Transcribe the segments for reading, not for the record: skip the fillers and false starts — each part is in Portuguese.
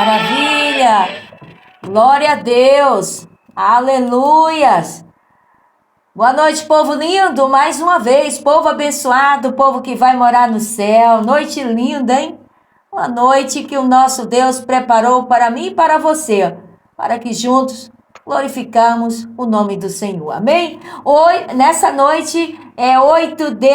Maravilha! Glória a Deus! Aleluias! Boa noite, povo lindo! Mais uma vez, povo abençoado, povo que vai morar no céu. Noite linda, hein? Uma noite que o nosso Deus preparou para mim e para você, para que juntos glorificamos o nome do Senhor. Amém? Hoje, nessa noite, é 8 de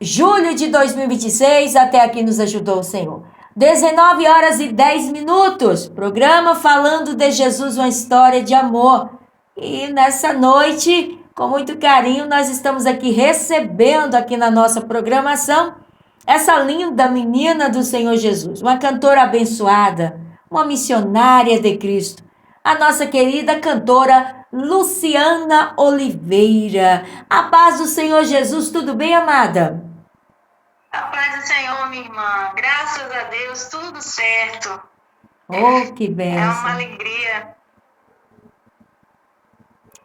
julho de 2026, até aqui nos ajudou o Senhor. 19 horas e 10 minutos, programa falando de Jesus, uma história de amor. E nessa noite, com muito carinho, nós estamos aqui recebendo aqui na nossa programação essa linda menina do Senhor Jesus, uma cantora abençoada, uma missionária de Cristo, a nossa querida cantora Luciana Oliveira. A paz do Senhor Jesus, tudo bem, amada? A paz do Senhor, minha irmã. Graças a Deus, tudo certo. Oh, que É bênção. uma alegria.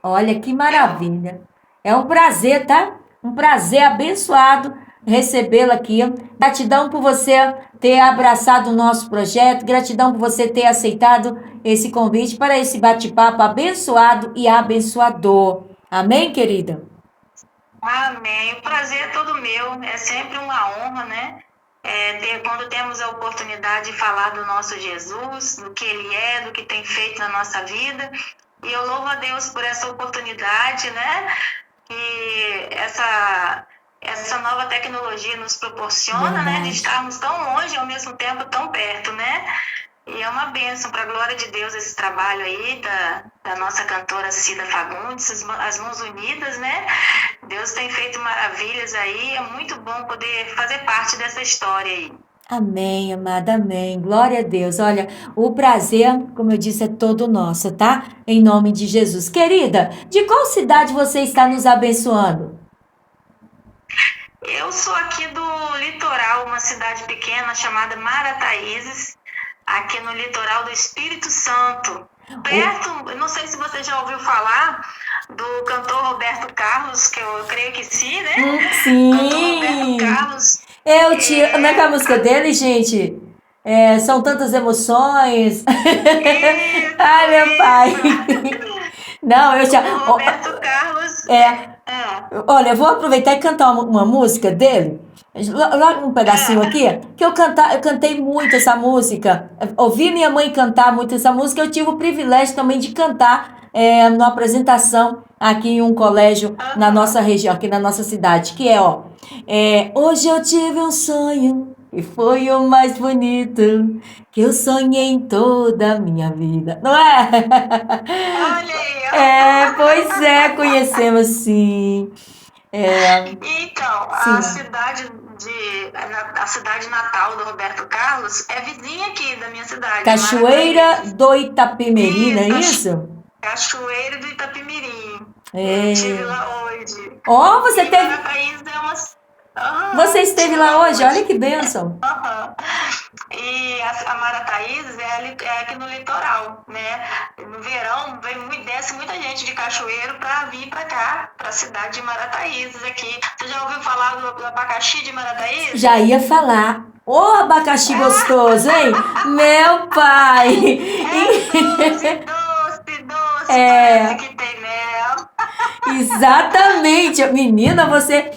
Olha, que maravilha. É um prazer, tá? Um prazer abençoado recebê-la aqui. Gratidão por você ter abraçado o nosso projeto. Gratidão por você ter aceitado esse convite para esse bate-papo abençoado e abençoador. Amém, querida? Amém. O prazer é todo meu. É sempre uma honra, né? Quando temos a oportunidade de falar do nosso Jesus, do que Ele é, do que tem feito na nossa vida. E eu louvo a Deus por essa oportunidade, né? Que essa nova tecnologia nos proporciona, né? De estarmos tão longe e ao mesmo tempo tão perto, né? E é uma bênção, para a glória de Deus, esse trabalho aí da nossa cantora Cida Fagundes, as mãos unidas, né? Deus tem feito maravilhas aí, é muito bom poder fazer parte dessa história aí. Amém, amada, amém. Glória a Deus. Olha, o prazer, como eu disse, é todo nosso, tá? Em nome de Jesus. Querida, de qual cidade você está nos abençoando? Eu sou aqui do litoral, uma cidade pequena chamada Marataízes, aqui no litoral do Espírito Santo. Perto, eu não sei se você já ouviu falar do cantor Roberto Carlos, que eu creio que sim, né? Sim. Cantor Roberto Carlos. Como é que é a música dele, gente? São tantas emoções. Isso, Ai, meu pai. Não, eu já. O Roberto Carlos. Olha, eu vou aproveitar e cantar uma música dele. Logo um pedacinho aqui, que eu cantei muito essa música. Ouvi minha mãe cantar muito essa música. Eu tive o privilégio também de cantar numa apresentação aqui em um colégio na nossa região, aqui na nossa cidade, que hoje eu tive um sonho e foi o mais bonito que eu sonhei em toda a minha vida, não é? Olha aí, Pois é, conhecemos sim. Então, Sim. a cidade natal do Roberto Carlos é vizinha aqui da minha cidade. Cachoeira do Itapemirim, não é isso? Cachoeira do Itapemirim. Eu estive lá hoje. Você teve... Marataízes é uma... Você esteve lá hoje? Olha que bênção. E a Marataízes é aqui no litoral, né? No verão desce muita gente de Cachoeiro para vir para cá, para a cidade de Marataízes aqui. Você já ouviu falar do abacaxi de Marataízes? Já ia falar. Ô, abacaxi gostoso, hein? Meu pai! Doce, parece que tem mel. Exatamente. Menina, você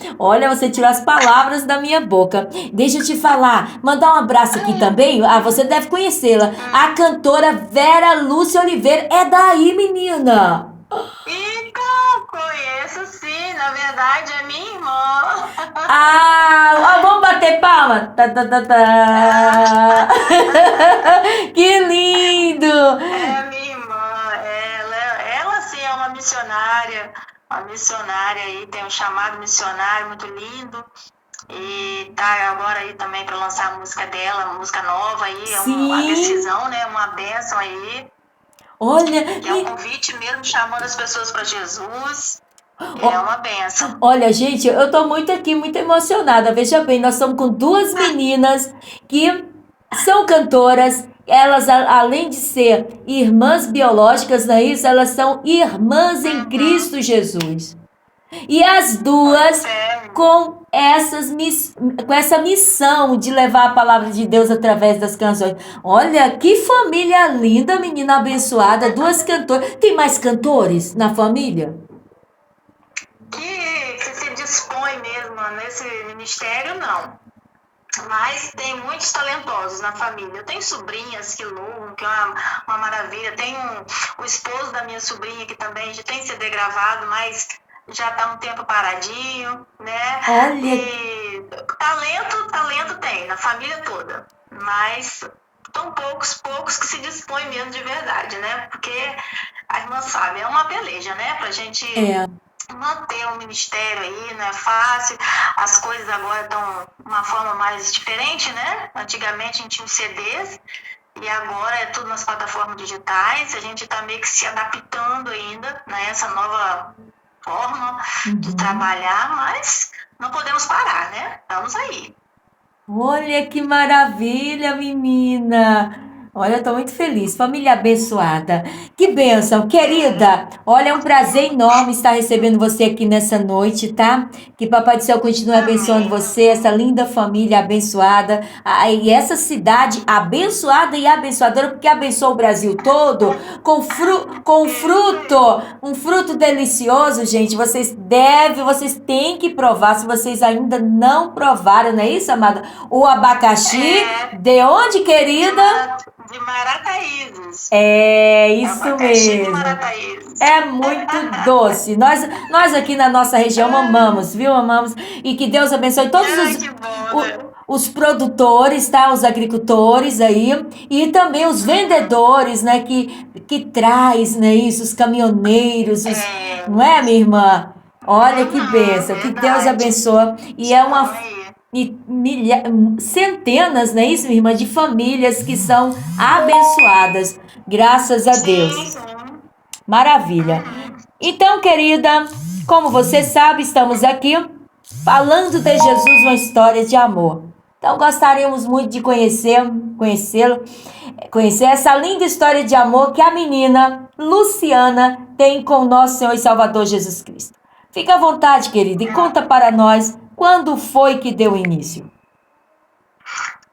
tirou as palavras da minha boca. Deixa eu te falar, mandar um abraço aqui também. Você deve conhecê-la. A cantora Vera Lúcia Oliveira. É daí, menina. Então, conheço sim. Na verdade, é minha irmã. Vamos bater palma. Que lindo. É minha irmã. Ela sim é uma missionária. Uma missionária aí, tem um chamado missionário muito lindo. E tá agora aí também para lançar a música dela, uma música nova aí, uma decisão, né? Uma bênção aí. Olha, que é um convite mesmo, chamando as pessoas para Jesus. É uma bênção. Olha, gente, eu tô muito emocionada. Veja bem, nós estamos com duas meninas que são cantoras. Elas, além de ser irmãs biológicas, não é isso? Elas são irmãs em Cristo Jesus. E as duas É, com com essa missão de levar a palavra de Deus através das canções. Olha, que família linda, menina abençoada, duas cantoras. Tem mais cantores na família? que se dispõe mesmo nesse ministério, não. Mas tem muitos talentosos na família. Eu tenho sobrinhas que louvam, que é uma maravilha. Tem o esposo da minha sobrinha que também já tem CD gravado, mas já está um tempo paradinho, né? Olha, E talento tem, na família toda. Mas são poucos que se dispõem mesmo de verdade, né? Porque a irmã sabe, é uma peleja, né? Pra gente é. manter um ministério aí, não é fácil. As coisas agora estão de uma forma mais diferente, né? Antigamente a gente tinha os CDs e agora é tudo nas plataformas digitais. A gente está meio que se adaptando ainda, né? Essa nova forma de trabalhar, mas não podemos parar, né? Estamos aí. Olha que maravilha, menina! Olha, estou muito feliz. Família abençoada. Que bênção, querida. Olha, é um prazer enorme estar recebendo você aqui nessa noite, tá? Que Papai do Céu continue abençoando Amém. você, essa linda família abençoada. E essa cidade abençoada e abençoadora, porque abençoa o Brasil todo com fruto, um fruto delicioso, gente. Vocês têm que provar, se vocês ainda não provaram, não é isso, amada? O abacaxi, É de onde, querida? de Marataízes. É isso Abacaxi de mesmo. Marataízes. É muito doce. Nós aqui na nossa região amamos, viu? Amamos. E que Deus abençoe todos Ai, que bom, né? os produtores, tá? Os agricultores aí. E também os vendedores, né? Que traz, né? Isso, os caminhoneiros, É, não é, minha irmã? Olha que bênção. Que Deus verdade. abençoe. E é Estão uma aí. e centenas, não é isso, minha irmã, de famílias que são abençoadas, graças a Sim, Deus. sim. Maravilha. Uhum. Então, querida, como você sabe, estamos aqui falando de Jesus, uma história de amor. Então, gostaríamos muito de conhecer essa linda história de amor que a menina Luciana tem com o nosso Senhor e Salvador Jesus Cristo. Fica à vontade, querida, e conta para nós quando foi que deu início.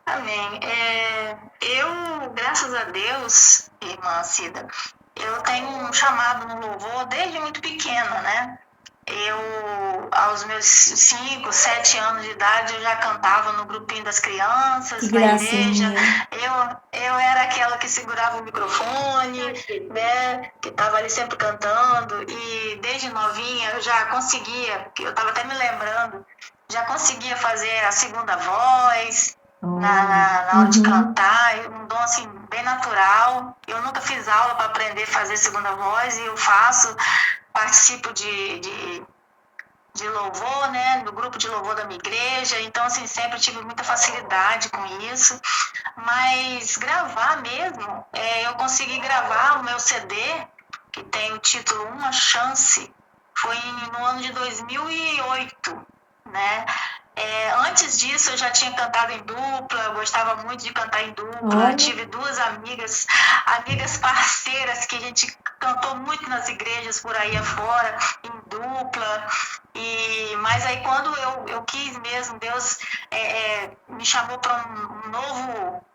Amém. Eu, graças a Deus, irmã Cida, eu tenho um chamado no louvor desde muito pequena, né? Aos meus 5, 7 anos de idade, eu já cantava no grupinho das Que crianças, na igreja. gracinha. Eu era aquela que segurava o microfone, né? Que estava ali sempre cantando. E desde novinha eu já conseguia, que eu estava até me lembrando, já conseguia fazer a segunda voz na hora de cantar. Um dom assim, bem natural. Eu nunca fiz aula para aprender a fazer segunda voz e eu faço. Participo de louvor, né, do grupo de louvor da minha igreja, então, assim, sempre tive muita facilidade com isso, mas gravar mesmo, eu consegui gravar o meu CD, que tem o título Uma Chance, foi no ano de 2008, né, antes disso eu já tinha cantado em dupla, eu gostava muito de cantar em dupla, Olha, tive duas amigas parceiras que a gente cantou muito nas igrejas por aí afora, em dupla, mas aí quando eu quis mesmo, Deus me chamou para um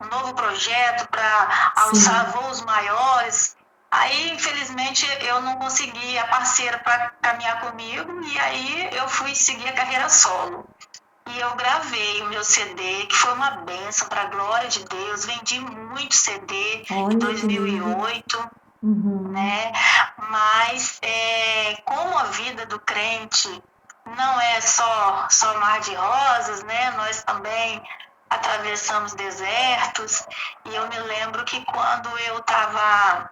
novo projeto, para alçar sim. voos maiores. Aí, infelizmente, eu não consegui a parceira para caminhar comigo e aí eu fui seguir a carreira solo. E eu gravei o meu CD, que foi uma bênção para a glória de Deus. Vendi muito CD em Olha que lindo. 2008, Uhum. né? Mas como a vida do crente não é só mar de rosas, né? Nós também atravessamos desertos. E eu me lembro que quando eu estava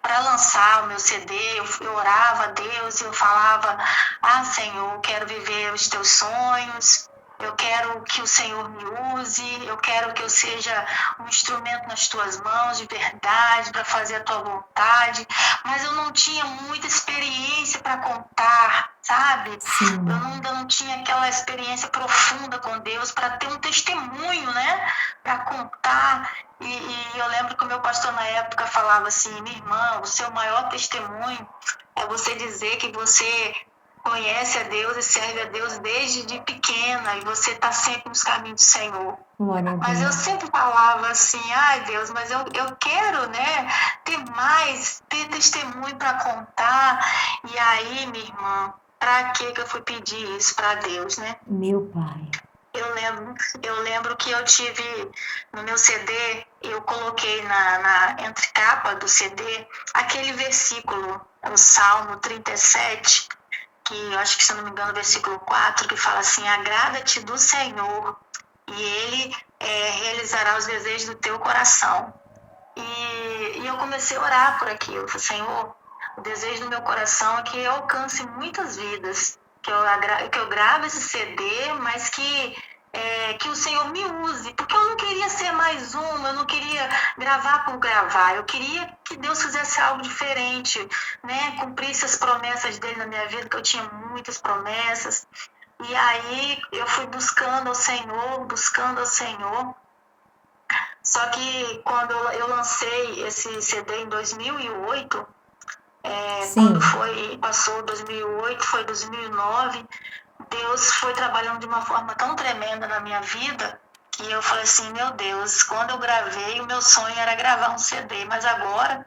para lançar o meu CD, eu orava a Deus e eu falava: Ah, Senhor, eu quero viver os teus sonhos. Eu quero que o Senhor me use, eu quero que eu seja um instrumento nas tuas mãos de verdade, para fazer a tua vontade, mas eu não tinha muita experiência para contar, sabe? Eu Sim. ainda não tinha aquela experiência profunda com Deus para ter um testemunho, né? Para contar. E eu lembro que o meu pastor na época falava assim: minha irmã, o seu maior testemunho é você dizer que você conhece a Deus e serve a Deus desde de pequena, e você está sempre nos caminhos do Senhor. Glória a Mas eu Deus. sempre falava assim, ai Deus, mas eu quero, né, ter mais, ter testemunho para contar. E aí, minha irmã, para que eu fui pedir isso para Deus, né? Meu Pai. Eu lembro que eu tive no meu CD, eu coloquei na entrecapa do CD aquele versículo, o Salmo 37, que eu acho que, se eu não me engano, o versículo 4, que fala assim: agrada-te do Senhor e Ele realizará os desejos do teu coração. E eu comecei a orar por aquilo. Eu falei: Senhor, o desejo do meu coração é que eu alcance muitas vidas, que eu grave esse CD, mas que o Senhor me use, porque eu não queria ser mais uma, eu não queria gravar por gravar, eu queria que Deus fizesse algo diferente, né? Cumprisse as promessas dele na minha vida, que eu tinha muitas promessas. E aí eu fui buscando ao Senhor, buscando ao Senhor. Só que quando eu lancei esse CD em 2008, Sim. quando passou 2008, foi 2009, Deus foi trabalhando de uma forma tão tremenda na minha vida que eu falei assim: meu Deus, quando eu gravei, o meu sonho era gravar um CD, mas agora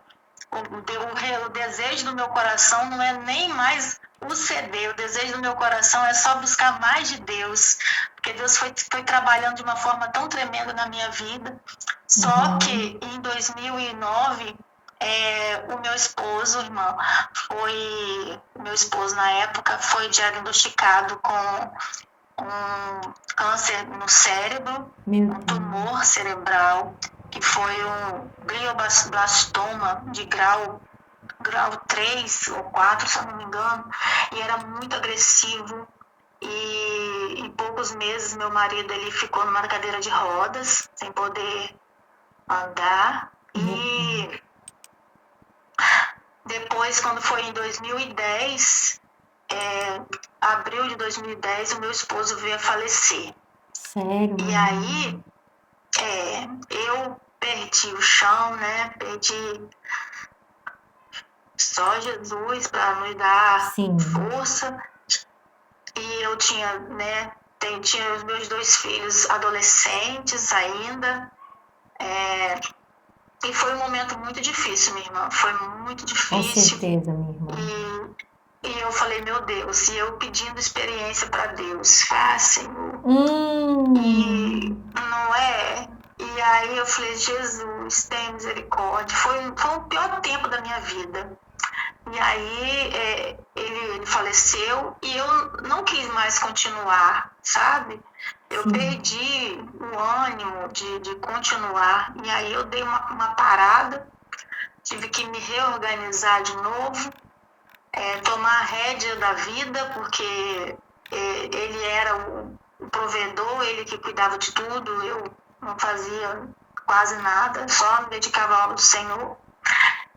o desejo do meu coração não é nem mais o CD, o desejo do meu coração é só buscar mais de Deus, porque Deus foi trabalhando de uma forma tão tremenda na minha vida. Só que em 2009, o meu esposo, irmão, o meu esposo na época foi diagnosticado com um câncer no cérebro, um tumor cerebral, que foi um glioblastoma de grau 3 ou 4, se eu não me engano, e era muito agressivo. E em poucos meses meu marido ele ficou numa cadeira de rodas, sem poder andar. E depois, quando foi em 2010, abril de 2010, o meu esposo veio a falecer. Sério? E aí, eu perdi o chão, né? Perdi só Jesus para nos dar força. E eu tinha, né? Tinha os meus 2 filhos adolescentes ainda. E foi um momento muito difícil, minha irmã. Foi muito difícil. Com certeza, minha irmã. E eu falei: meu Deus, e eu pedindo experiência para Deus. Senhor. E não é? E aí eu falei: Jesus, tem misericórdia. Foi o pior tempo da minha vida. E aí ele faleceu e eu não quis mais continuar, sabe? Eu perdi o ânimo de continuar. E aí eu dei uma parada, tive que me reorganizar de novo, tomar a rédea da vida, porque ele era o provedor, ele que cuidava de tudo, eu não fazia quase nada, só me dedicava à obra do Senhor.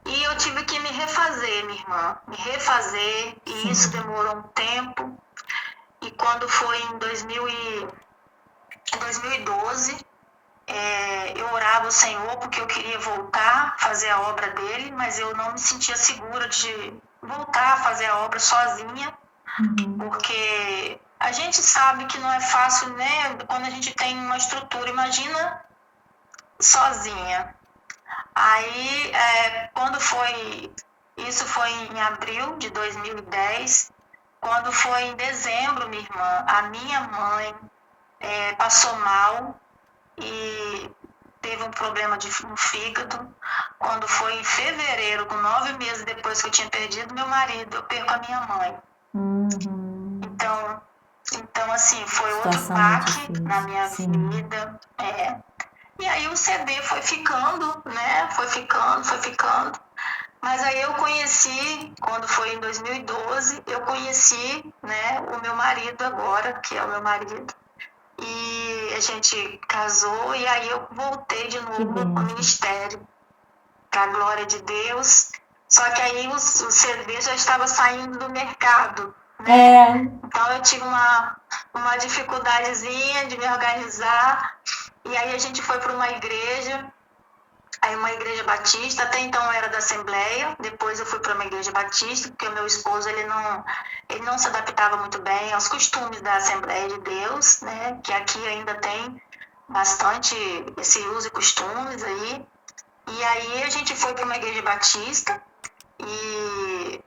E eu tive que me refazer, minha irmã, e isso demorou um tempo. E quando foi em 2012, eu orava ao Senhor porque eu queria voltar a fazer a obra dele, mas eu não me sentia segura de voltar a fazer a obra sozinha, porque a gente sabe que não é fácil, né? Quando a gente tem uma estrutura, imagina sozinha. Aí, isso foi em abril de 2010, quando foi em dezembro, minha irmã, a minha mãe passou mal e teve um problema no fígado. Quando foi em fevereiro, com 9 meses depois que eu tinha perdido meu marido, eu perco a minha mãe. Então, assim, foi outro baque na minha vida. E aí o CD foi ficando, né? Foi ficando. Mas aí eu conheci, quando foi em 2012, eu conheci, né, o meu marido agora, que é o meu marido. E a gente casou e aí eu voltei de novo ao ministério, para a glória de Deus. Só que aí o CD já estava saindo do mercado, né? Então eu tive uma dificuldadezinha de me organizar. E aí a gente foi para uma igreja Aí uma igreja batista, até então eu era da Assembleia, depois eu fui para uma igreja batista, porque o meu esposo ele não se adaptava muito bem aos costumes da Assembleia de Deus, né? Que aqui ainda tem bastante esse uso e costumes aí. E aí a gente foi para uma igreja batista e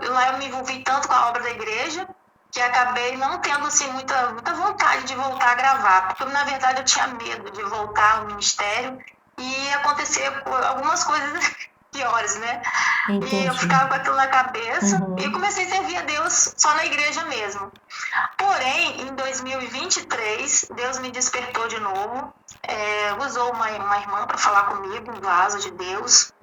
lá eu me envolvi tanto com a obra da igreja que acabei não tendo assim, muita vontade de voltar a gravar, porque na verdade eu tinha medo de voltar ao ministério e acontecer algumas coisas piores, né? E eu Entendi. ficava com aquilo na cabeça Uhum. e comecei a servir a Deus só na igreja mesmo. Porém, em 2023, Deus me despertou de novo, usou uma irmã para falar comigo, um vaso de Deus,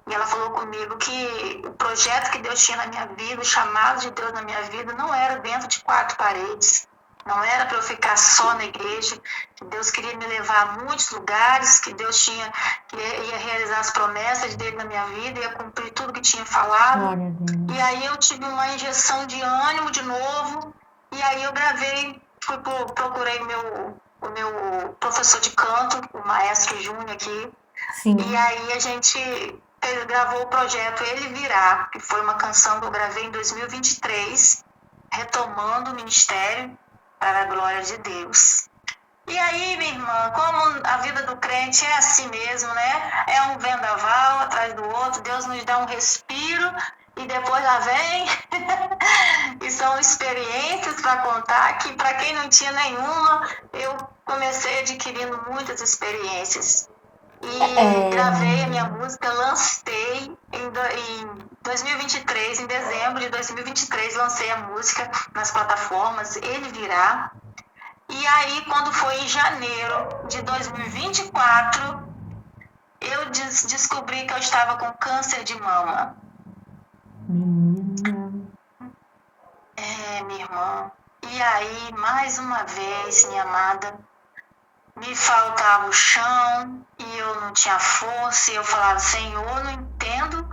e ela falou comigo que o projeto que Deus tinha na minha vida, o chamado de Deus na minha vida, não era dentro de 4 paredes, não era para eu ficar só na igreja, que Deus queria me levar a muitos lugares, que Deus ia realizar as promessas dele na minha vida, ia cumprir tudo que tinha falado. Glória a Deus. E aí eu tive uma injeção de ânimo de novo, e aí eu gravei, procurei o meu professor de canto, o maestro Júnior aqui, Sim. e aí a gente gravou o projeto Ele Virá, que foi uma canção que eu gravei em 2023, retomando o ministério para a glória de Deus. E aí, minha irmã, como a vida do crente é assim mesmo, né? É um vendaval atrás do outro, Deus nos dá um respiro e depois lá vem. E são experiências para contar que, para quem não tinha nenhuma, eu comecei adquirindo muitas experiências. E gravei a minha música, lancei em 2023, em dezembro de 2023, lancei a música nas plataformas Ele Virá. E aí, quando foi em janeiro de 2024, eu descobri que eu estava com câncer de mama. Menina. Minha irmã. E aí, mais uma vez, minha amada, me faltava o chão e eu não tinha força. E eu falava, Senhor, não entendo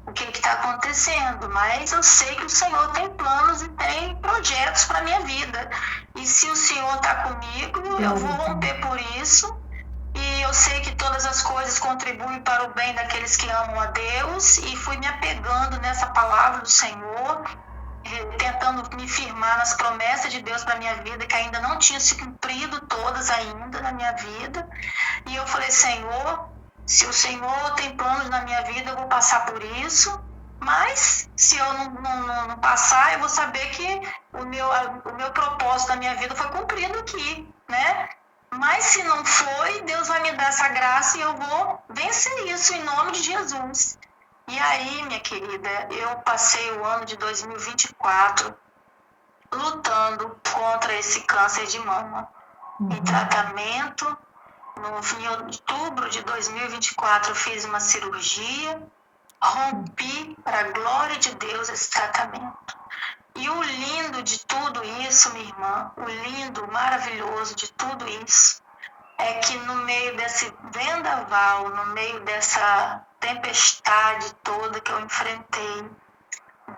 o que está acontecendo, mas eu sei que o Senhor tem planos e tem projetos para minha vida. E se o Senhor está comigo, eu vou romper por isso. E eu sei que todas as coisas contribuem para o bem daqueles que amam a Deus. E fui me apegando nessa palavra do Senhor, tentando me firmar nas promessas de Deus para minha vida, que ainda não tinham se cumprido todas ainda na minha vida. E eu falei, Senhor, se o Senhor tem planos na minha vida, eu vou passar por isso. Mas se eu não passar, eu vou saber que o meu propósito da minha vida foi cumprido aqui, né? Mas se não foi, Deus vai me dar essa graça e eu vou vencer isso em nome de Jesus. E aí, minha querida, eu passei o ano de 2024 lutando contra esse câncer de mama. Em tratamento, em outubro de 2024 eu fiz uma cirurgia, rompi para a glória de Deus esse tratamento. E o lindo de tudo isso, minha irmã, o lindo, maravilhoso de tudo isso, é que no meio desse vendaval, no meio dessa tempestade toda que eu enfrentei,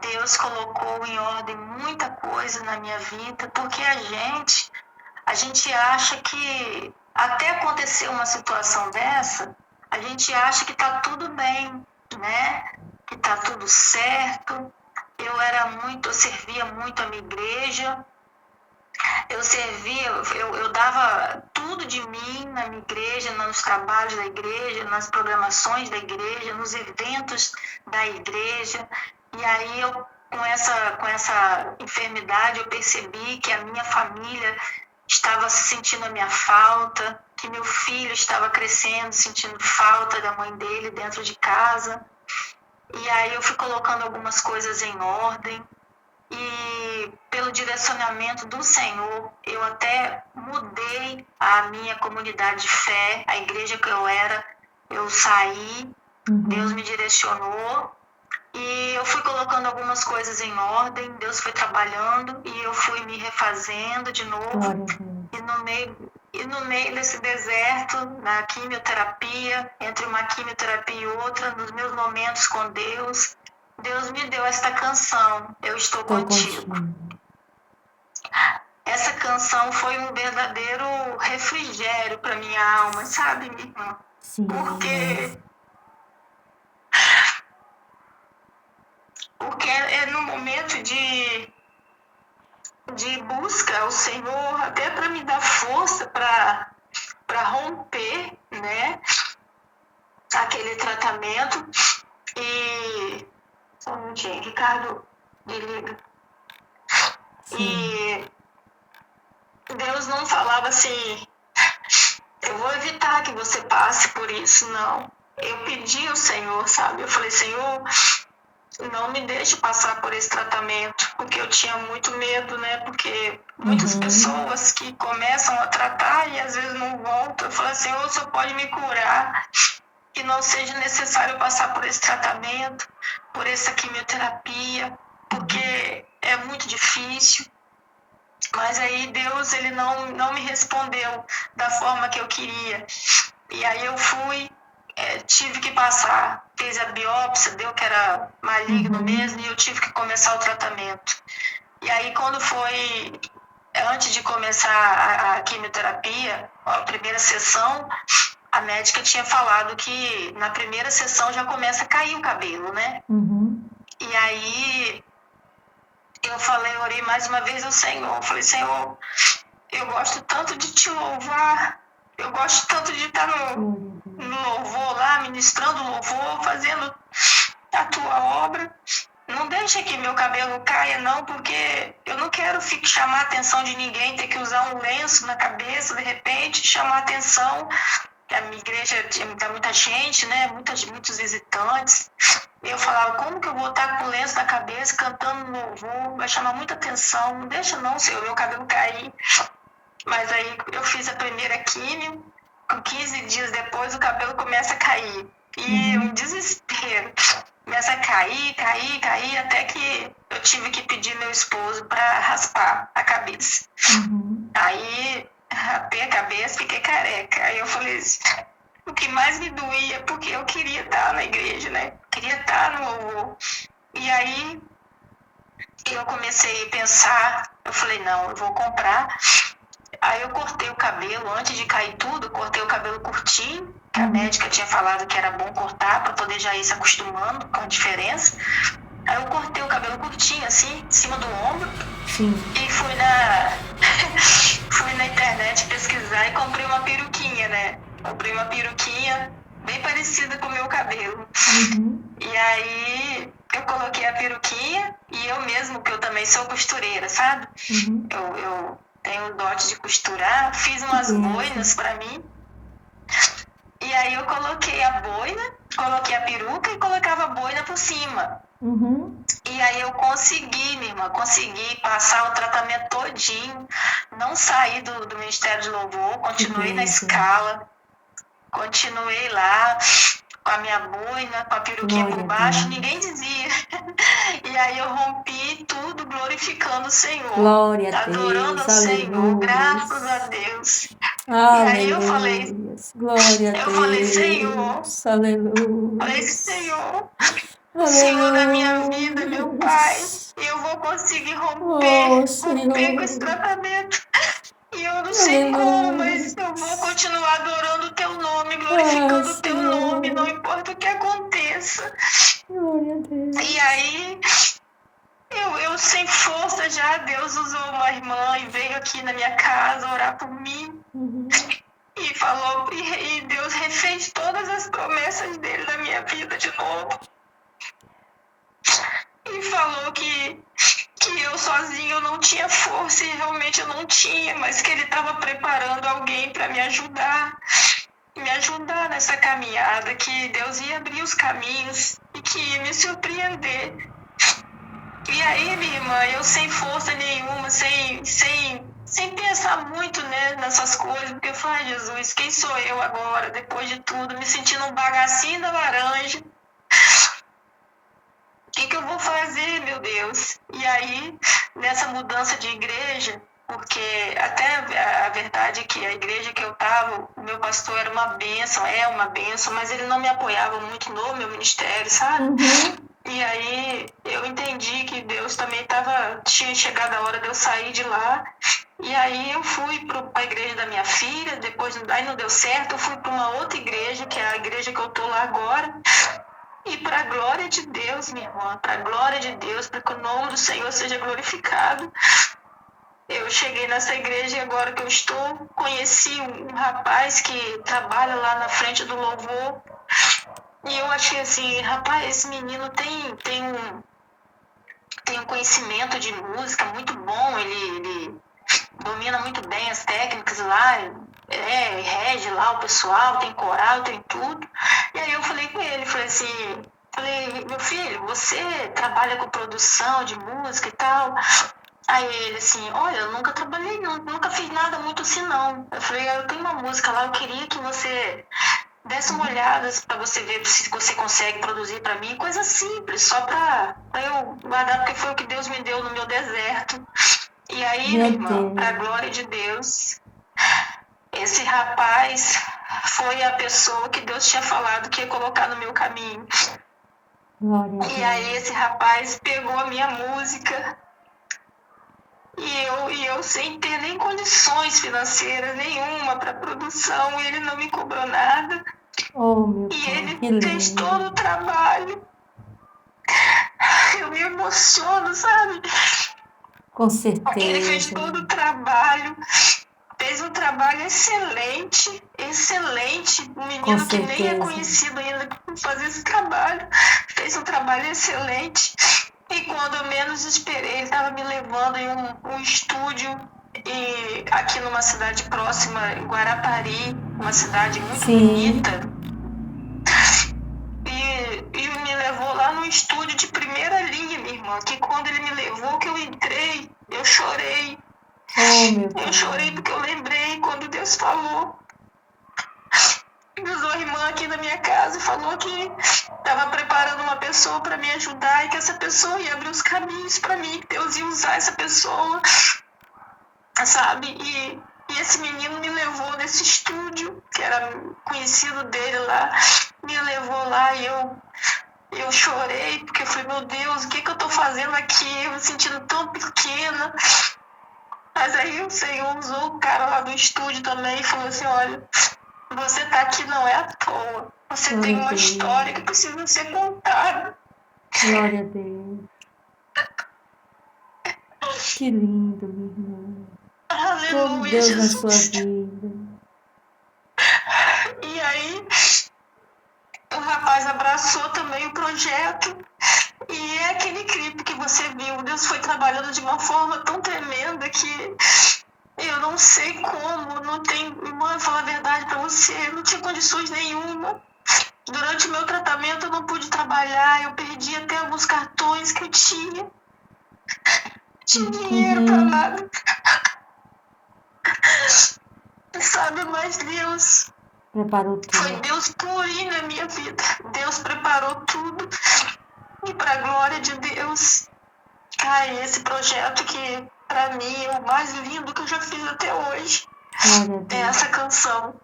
Deus colocou em ordem muita coisa na minha vida, porque a gente acha que até acontecer uma situação dessa, a gente acha que está tudo bem, né? Que está tudo certo. Eu servia muito a minha igreja, eu dava tudo de mim na minha igreja, nos trabalhos da igreja, nas programações da igreja, nos eventos da igreja. E aí com essa enfermidade, eu percebi que a minha família estava sentindo a minha falta, que meu filho estava crescendo, sentindo falta da mãe dele dentro de casa. E aí eu fui colocando algumas coisas em ordem. E pelo direcionamento do Senhor, eu até mudei a minha comunidade de fé, a igreja que eu era, eu saí, Deus me direcionou e eu fui colocando algumas coisas em ordem, Deus foi trabalhando e eu fui me refazendo de novo. E no meio desse deserto, na quimioterapia, entre uma quimioterapia e outra, nos meus momentos com Deus me deu esta canção, Eu Estou Contigo. Essa canção foi um verdadeiro refrigério para minha alma, sabe, minha irmã? Sim. Porque porque é no momento de busca ao Senhor, até para me dar força para romper, né, aquele tratamento. E só um minutinho, Ricardo, me liga. E Deus não falava assim, eu vou evitar que você passe por isso, não. Eu pedi ao Senhor, sabe? Eu falei, Senhor, não me deixe passar por esse tratamento, porque eu tinha muito medo, né? Porque muitas pessoas que começam a tratar e às vezes não voltam. Eu falei, Senhor, o Senhor pode me curar, que não seja necessário passar por esse tratamento, por essa quimioterapia, porque é muito difícil. Mas aí Deus, ele não me respondeu da forma que eu queria. E aí eu fui, tive que passar, fiz a biópsia, deu que era maligno mesmo, e eu tive que começar o tratamento. E aí quando foi, antes de começar a quimioterapia, a primeira sessão, a médica tinha falado que na primeira sessão já começa a cair o cabelo, né? E aí eu falei, orei mais uma vez ao Senhor. Falei, Senhor, eu gosto tanto de te louvar, eu gosto tanto de estar no louvor lá, ministrando louvor, fazendo a tua obra. Não deixa que meu cabelo caia, não, porque eu não quero chamar a atenção de ninguém, ter que usar um lenço na cabeça, de repente, chamar a atenção. A minha igreja tinha muita gente, né? Muitos visitantes. Eu falava, como que eu vou estar com o lenço na cabeça, cantando no louvor, vai chamar muita atenção, não deixa não, Senhor, meu cabelo cair. Mas aí eu fiz a primeira químio, com 15 dias depois o cabelo começa a cair. E um desespero. Começa a cair, até que eu tive que pedir meu esposo para raspar a cabeça. Aí rapei a cabeça, fiquei careca. Aí eu falei assim, o que mais me doía, porque eu queria estar na igreja, né? Queria estar no louvor. E aí eu comecei a pensar, eu falei, não, eu vou comprar. Aí eu cortei o cabelo, antes de cair tudo, cortei o cabelo curtinho, que a médica tinha falado que era bom cortar para poder já ir se acostumando com a diferença. Aí eu cortei o cabelo curtinho, assim, em cima do ombro. E fui na internet pesquisar e comprei uma peruquinha, né? Comprei uma peruquinha bem parecida com o meu cabelo. E aí eu coloquei a peruquinha e eu mesmo, que eu também sou costureira, sabe? Eu tenho o dote de costurar, fiz umas boinas pra mim. E aí eu coloquei a boina, coloquei a peruca e colocava a boina por cima. E aí eu consegui, minha irmã, passar o tratamento todinho, não saí do Ministério de Louvor, continuei na escala, continuei lá com a minha boina, com a peruquinha por baixo, ninguém dizia. E aí eu rompi tudo glorificando o Senhor, Glória a adorando Deus, ao Senhor, aleluia. graças a Deus. Aleluia. E aí eu falei, glória a Deus, falei, Senhor, aleluia. falei, Senhor da minha vida, meu Pai, eu vou conseguir romper com esse tratamento. E eu não sei como, mas eu vou continuar adorando o teu nome, glorificando o teu nome, não importa o que aconteça. Glória a Deus. E aí, eu sem força já, Deus usou uma irmã e veio aqui na minha casa orar por mim. E falou, e Deus refez todas as promessas dele na minha vida de novo. E falou que eu sozinho não tinha força, e realmente eu não tinha, mas que ele estava preparando alguém para me ajudar nessa caminhada, que Deus ia abrir os caminhos e que ia me surpreender. E aí, minha irmã, eu sem força nenhuma, sem pensar muito, né, nessas coisas, porque eu falei, Jesus, quem sou eu agora, depois de tudo, me sentindo um bagacinho da laranja. O que eu vou fazer, meu Deus? E aí, nessa mudança de igreja, porque até a verdade é que a igreja que eu estava, o meu pastor era uma bênção, mas ele não me apoiava muito no meu ministério, sabe? E aí eu entendi que Deus também tinha chegado a hora de eu sair de lá. E aí eu fui para a igreja da minha filha, depois aí não deu certo, eu fui para uma outra igreja, que é a igreja que eu estou lá agora. E para a glória de Deus, minha irmã, para a glória de Deus, para que o nome do Senhor seja glorificado. Eu cheguei nessa igreja e agora que eu estou, conheci um rapaz que trabalha lá na frente do louvor. E eu achei assim, rapaz, esse menino tem um conhecimento de música muito bom, ele domina muito bem as técnicas lá, rege lá o pessoal, tem coral, tem tudo. E aí eu falei com ele, falei, meu filho, você trabalha com produção de música e tal? Aí ele assim, olha, eu nunca trabalhei, nunca fiz nada muito assim não. Eu falei, eu tenho uma música lá, eu queria que você desse uma olhada para você ver se você consegue produzir para mim, coisa simples, só para eu guardar, porque foi o que Deus me deu no meu deserto. E aí, Meu minha irmã, para a Deus. glória de Deus, esse rapaz foi a pessoa que Deus tinha falado que ia colocar no meu caminho. Glória a E aí Deus. esse rapaz pegou a minha música e eu sem ter nem condições financeiras nenhuma para produção, ele não me cobrou nada. Oh, meu E Pai, ele que fez todo o lindo. trabalho. Eu me emociono, sabe? Com Ele fez certeza. todo o trabalho, fez um trabalho excelente, excelente. Um Com menino que nem é certeza. conhecido ainda por fazer esse trabalho, fez um trabalho excelente. E quando eu menos esperei, ele estava me levando em um estúdio aqui numa cidade próxima, em Guarapari, uma cidade muito Sim. bonita. E me levou lá no estúdio de primeira linha, minha irmã, que quando ele me levou, que eu entrei, eu chorei. Oh, meu Eu Pai. chorei porque eu lembrei quando Deus falou. Usou a irmã aqui na minha casa e falou que estava preparando uma pessoa para me ajudar e que essa pessoa ia abrir os caminhos para mim, que Deus ia usar essa pessoa, sabe? E esse menino me levou nesse estúdio, que era conhecido dele lá, me levou lá e eu chorei, porque eu falei, meu Deus, o que eu tô fazendo aqui? Eu me sentindo tão pequena. Mas aí o Senhor usou o cara lá do estúdio também e falou assim, olha, você tá aqui não é à toa. Você tem Glória a uma Deus. história que precisa ser contada. Glória a Deus. Que lindo, minha irmã. Como Aleluia, Deus na sua Jesus. vida. E aí o rapaz abraçou também o projeto. E é aquele clipe que você viu. Deus foi trabalhando de uma forma tão tremenda que eu não sei como, não tem, irmã, falar a verdade pra você, não tinha condições nenhuma. Durante o meu tratamento eu não pude trabalhar, eu perdi até alguns cartões que eu tinha. Não tinha dinheiro pra Uhum. nada. Sabe, mas Deus, Preparou foi tudo. Deus purinho na minha vida. Deus preparou tudo. E pra glória de Deus, esse projeto que pra mim é o mais lindo que eu já fiz até hoje. Glória a É Deus. essa canção.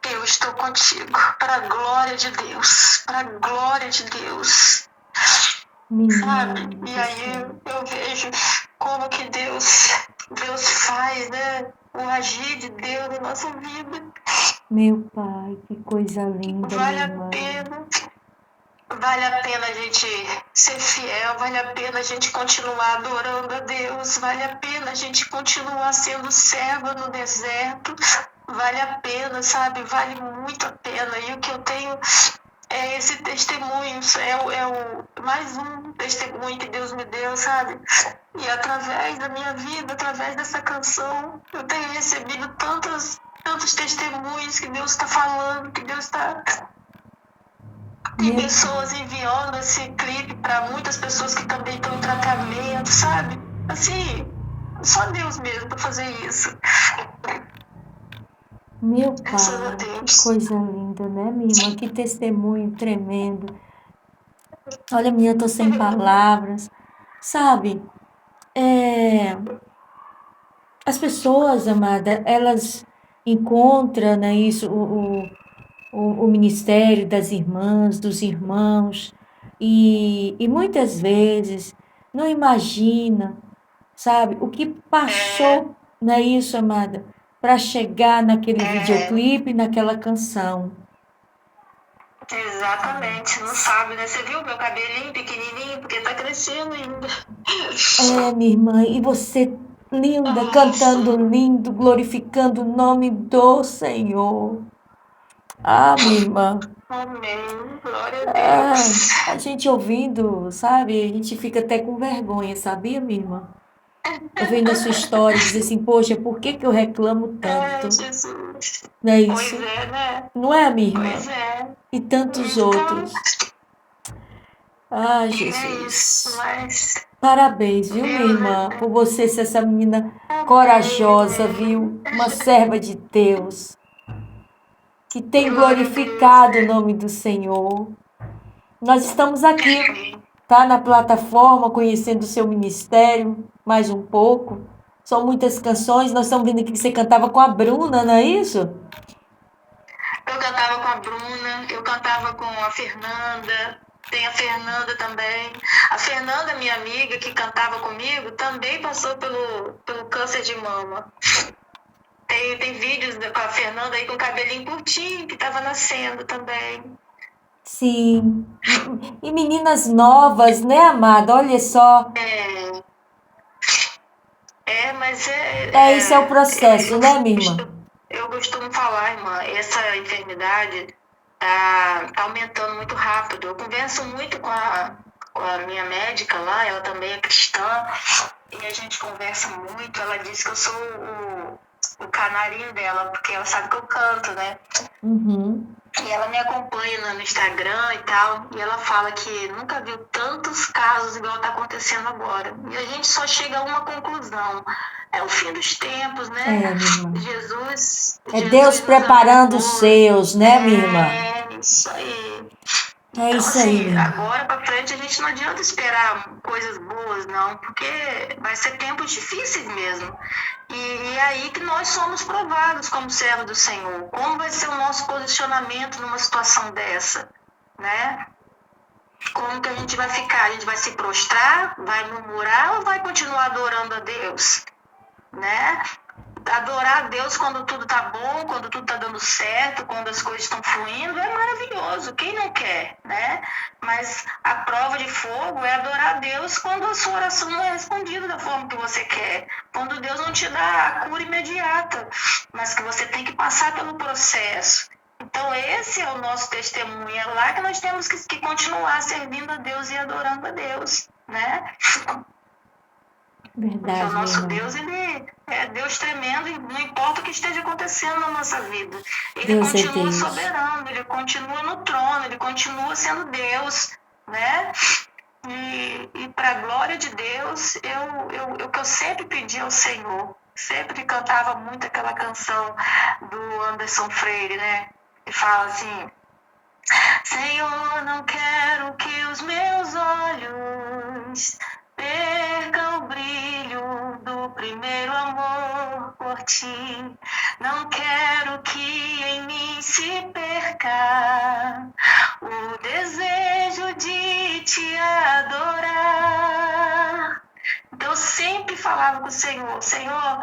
Eu estou contigo, para a glória de Deus, para a glória de Deus, sabe? Menino E do aí céu. eu vejo como que Deus faz, né? O agir de Deus na nossa vida. Meu Pai, que coisa linda, Vale minha a irmã. vale a pena a gente ser fiel, vale a pena a gente continuar adorando a Deus, vale a pena a gente continuar sendo serva no deserto, vale a pena, sabe? Vale muito a pena. E o que eu tenho é esse testemunho, mais um testemunho que Deus me deu, sabe? E através da minha vida, através dessa canção, eu tenho recebido tantos testemunhos que Deus está falando, que Deus está. Tem Meu pessoas Pai. enviando esse clipe para muitas pessoas que também estão em tratamento, sabe? Assim, só Deus mesmo para fazer isso. Meu Graças a Pai, que Deus. coisa linda, né, minha irmã? Que testemunho tremendo. Olha, minha, eu tô sem palavras. Sabe, as pessoas, amada, elas encontram, né, isso, o ministério das irmãs, dos irmãos, e muitas vezes não imagina, sabe, o que É, passou, não é isso, amada, para chegar naquele é, videoclipe, naquela canção. Exatamente, não sabe, né? Você viu meu cabelinho pequenininho, porque tá crescendo ainda. É, minha irmã, e você linda, Nossa, cantando lindo, glorificando o nome do Senhor. Ah, minha irmã, amém, glória a ah, Deus. a gente ouvindo, sabe? A gente fica até com vergonha, sabia, minha irmã? Ouvindo a sua história, dizer assim, poxa, por que que eu reclamo É, tanto? Jesus. Não é Pois isso? é, né? Não é, minha Pois irmã? é. E tantos Então, outros. Ah, é isso, Jesus. mas Parabéns, viu, minha Deus irmã, é. por você ser essa menina Amém, corajosa, amém. viu? Uma serva de Deus, que tem Glória a Deus. glorificado o nome do Senhor. Nós estamos aqui, tá? Na plataforma, conhecendo o seu ministério mais um pouco. São muitas canções. Nós estamos vendo aqui que você cantava com a Bruna, não é isso? Eu cantava com a Bruna, eu cantava com a Fernanda, tem a Fernanda também. A Fernanda, minha amiga, que cantava comigo, também passou pelo câncer de mama. Tem vídeos com a Fernanda aí com o cabelinho curtinho, que estava nascendo também. Sim. E meninas novas, né, amada? Olha só. Mas Esse é o processo, né, minha irmã? eu costumo falar, irmã, essa enfermidade tá aumentando muito rápido. Eu converso muito com a minha médica lá, ela também é cristã, e a gente conversa muito. Ela diz que eu sou o canarinho dela, porque ela sabe que eu canto, né? Uhum. E ela me acompanha no Instagram e tal, e ela fala que nunca viu tantos casos igual está acontecendo agora. E a gente só chega a uma conclusão. É o fim dos tempos, né? É, minha irmã. É Jesus Deus nos preparando os abençoe. seus, né, minha irmã? É isso aí. É Então, isso aí, assim, minha irmã. agora para frente a gente não adianta esperar coisas boas, não, porque vai ser tempos difíceis mesmo. E é aí que nós somos provados como servos do Senhor. Como vai ser o nosso posicionamento numa situação dessa, né? Como que a gente vai ficar? A gente vai se prostrar, vai murmurar ou vai continuar adorando a Deus, né? Adorar a Deus quando tudo tá bom, quando tudo tá dando certo, quando as coisas estão fluindo, é maravilhoso. Quem não quer, né? Mas a prova de fogo é adorar a Deus quando a sua oração não é respondida da forma que você quer. Quando Deus não te dá a cura imediata, mas que você tem que passar pelo processo. Então esse é o nosso testemunho. É lá que nós temos que continuar servindo a Deus e adorando a Deus, né? Porque Verdade, o nosso minha irmã. Deus, ele é Deus tremendo, e não importa o que esteja acontecendo na nossa vida. Ele Deus é continua Deus. soberano, ele continua no trono, ele continua sendo Deus, né? E para a glória de Deus, o que eu sempre pedi ao Senhor, sempre cantava muito aquela canção do Anderson Freire, né? Que fala assim: Senhor, não quero que os meus olhos percam o brilho do primeiro amor por ti. Não quero que em mim se perca o desejo de te adorar. Então eu sempre falava com o Senhor: Senhor,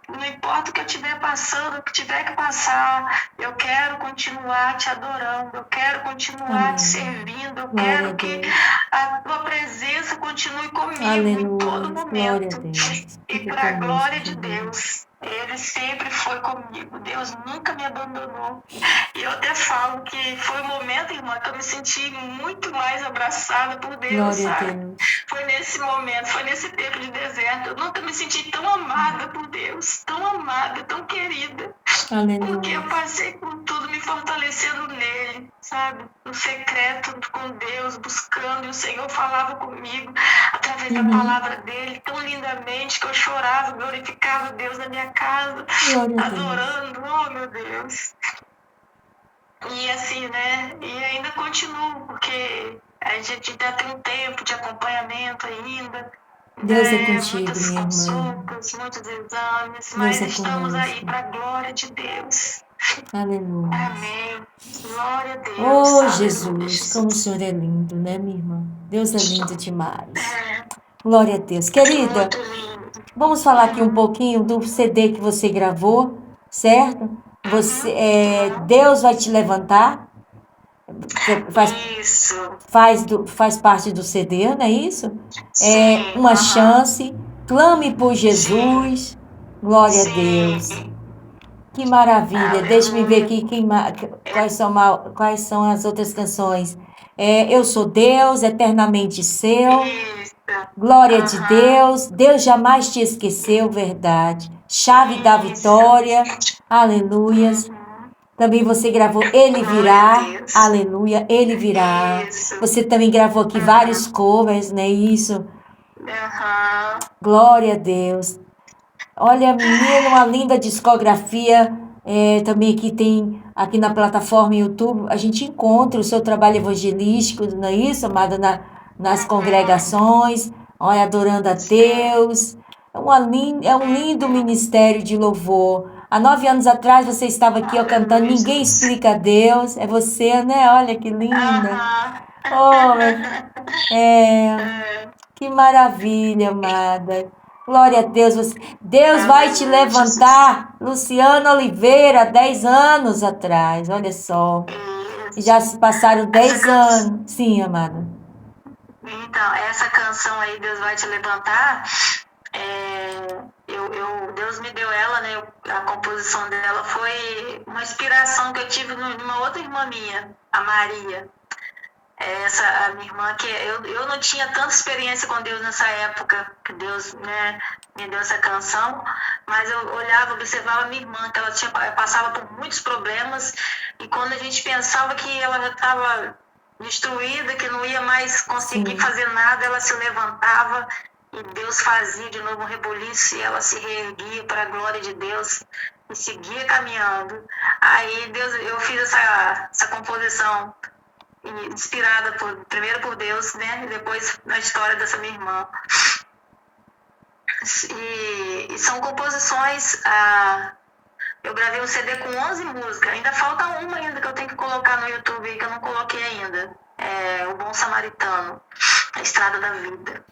não importa o que eu estiver passando, o que tiver que passar, eu quero continuar te adorando, eu quero continuar te servindo, eu quero que a tua presença continue comigo em todo momento. E para a glória de Deus, ele sempre foi comigo. Deus nunca me abandonou. E eu até falo que foi um momento, irmã, que eu me senti muito mais abraçada por Deus, sabe? Foi nesse momento, foi nesse tempo de deserto. Eu nunca me senti tão amada por Deus, tão amada, tão querida. Porque eu passei por tudo me fortalecendo nele, sabe? No secreto com Deus, buscando, e o Senhor falava comigo através da palavra dele, tão lindamente, que eu chorava, glorificava Deus na minha casa, adorando, oh meu Deus. E assim, né? E ainda continuo, porque a gente ainda tem um tempo de acompanhamento ainda. Deus é contigo, muitas minha irmã. consultas, muitos exames, mas estamos aí para a glória de Deus. Aleluia. Amém. Glória a Deus. Oh, Jesus, como o Senhor é lindo, né, minha irmã? Deus é lindo demais. Glória a Deus. Querida, vamos falar aqui um pouquinho do CD que você gravou, certo? Deus vai te levantar. Faz, Isso. faz parte do CD, não é isso? Sim. Uma chance, clame por Jesus. Glória a Sim. Deus. Que maravilha. Deixa-me ver aqui quais são as outras canções. Eu sou Deus, eternamente seu. Isso. Glória de Deus. Deus jamais te esqueceu, verdade. Chave da vitória. Aleluias. Também você gravou Ele Virá. Aleluia, Ele virá. Isso. Você também gravou aqui vários covers, não é isso? Uhum. Glória a Deus. Olha, menina, uma linda discografia. Também aqui tem, aqui na plataforma YouTube, a gente encontra o seu trabalho evangelístico, não é isso, amada? Nas congregações, olha, adorando a Deus. É um lindo ministério de louvor. Há 9 anos atrás você estava aqui ó, cantando Ninguém Explica Deus. É você, né? Olha que linda. Oh, que maravilha, amada. Glória a Deus. Deus vai te levantar. Luciana Oliveira, 10 anos atrás. Olha só. Já se passaram 10 anos. Sim, amada. Então, essa canção aí, Deus vai te levantar, Deus me deu ela, né? A composição dela foi uma inspiração que eu tive numa outra irmã minha, a Maria. A minha irmã, que eu não tinha tanta experiência com Deus nessa época, que Deus, né, me deu essa canção, mas eu olhava, observava a minha irmã, que ela passava por muitos problemas, e quando a gente pensava que ela já estava destruída, que não ia mais conseguir fazer nada, ela se levantava e Deus fazia de novo um reboliço e ela se reerguia para a glória de Deus e seguia caminhando. Aí eu fiz essa composição inspirada primeiro por Deus, né, e depois na história dessa minha irmã. E são composições, eu gravei um CD com 11 músicas, ainda falta uma ainda que eu tenho que colocar no YouTube que eu não coloquei ainda, O Bom Samaritano, A Estrada da Vida.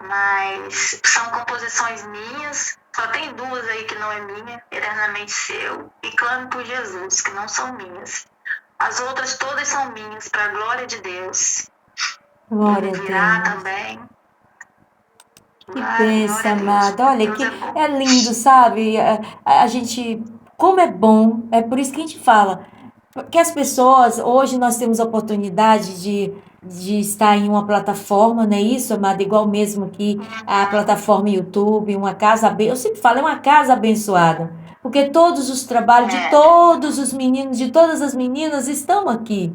Mas são composições minhas, só tem 2 aí que não é minha, Eternamente Seu e Clame por Jesus, que não são minhas. As outras todas são minhas, para a glória de Deus. Glória a Deus. Também. Que bênção, amada. Olha, que é lindo, sabe? A gente, como é bom, é por isso que a gente fala. Que as pessoas, hoje nós temos a oportunidade de estar em uma plataforma, não é isso, amada? Igual mesmo que a plataforma YouTube, uma casa abençoada. Eu sempre falo, é uma casa abençoada. Porque todos os trabalhos de todos os meninos, de todas as meninas estão aqui.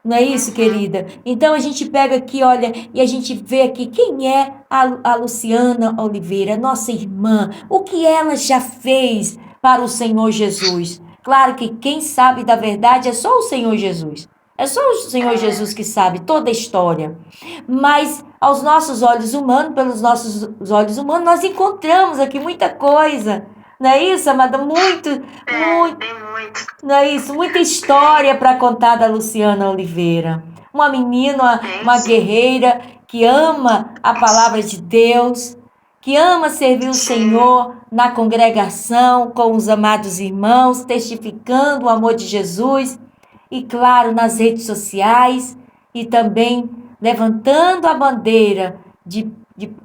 Não é isso, querida? Então a gente pega aqui, olha, e a gente vê aqui quem é a Luciana Oliveira, nossa irmã, o que ela já fez para o Senhor Jesus. Claro que quem sabe da verdade é só o Senhor Jesus. É só o Senhor Jesus que sabe toda a história. Mas aos nossos olhos humanos, pelos nossos olhos humanos, nós encontramos aqui muita coisa. Não é isso, amada? Muito. Não é isso? Muita história para contar da Luciana Oliveira. Uma menina, uma guerreira que ama a palavra de Deus, que ama servir o Senhor na congregação com os amados irmãos, testificando o amor de Jesus e, claro, nas redes sociais e também levantando a bandeira de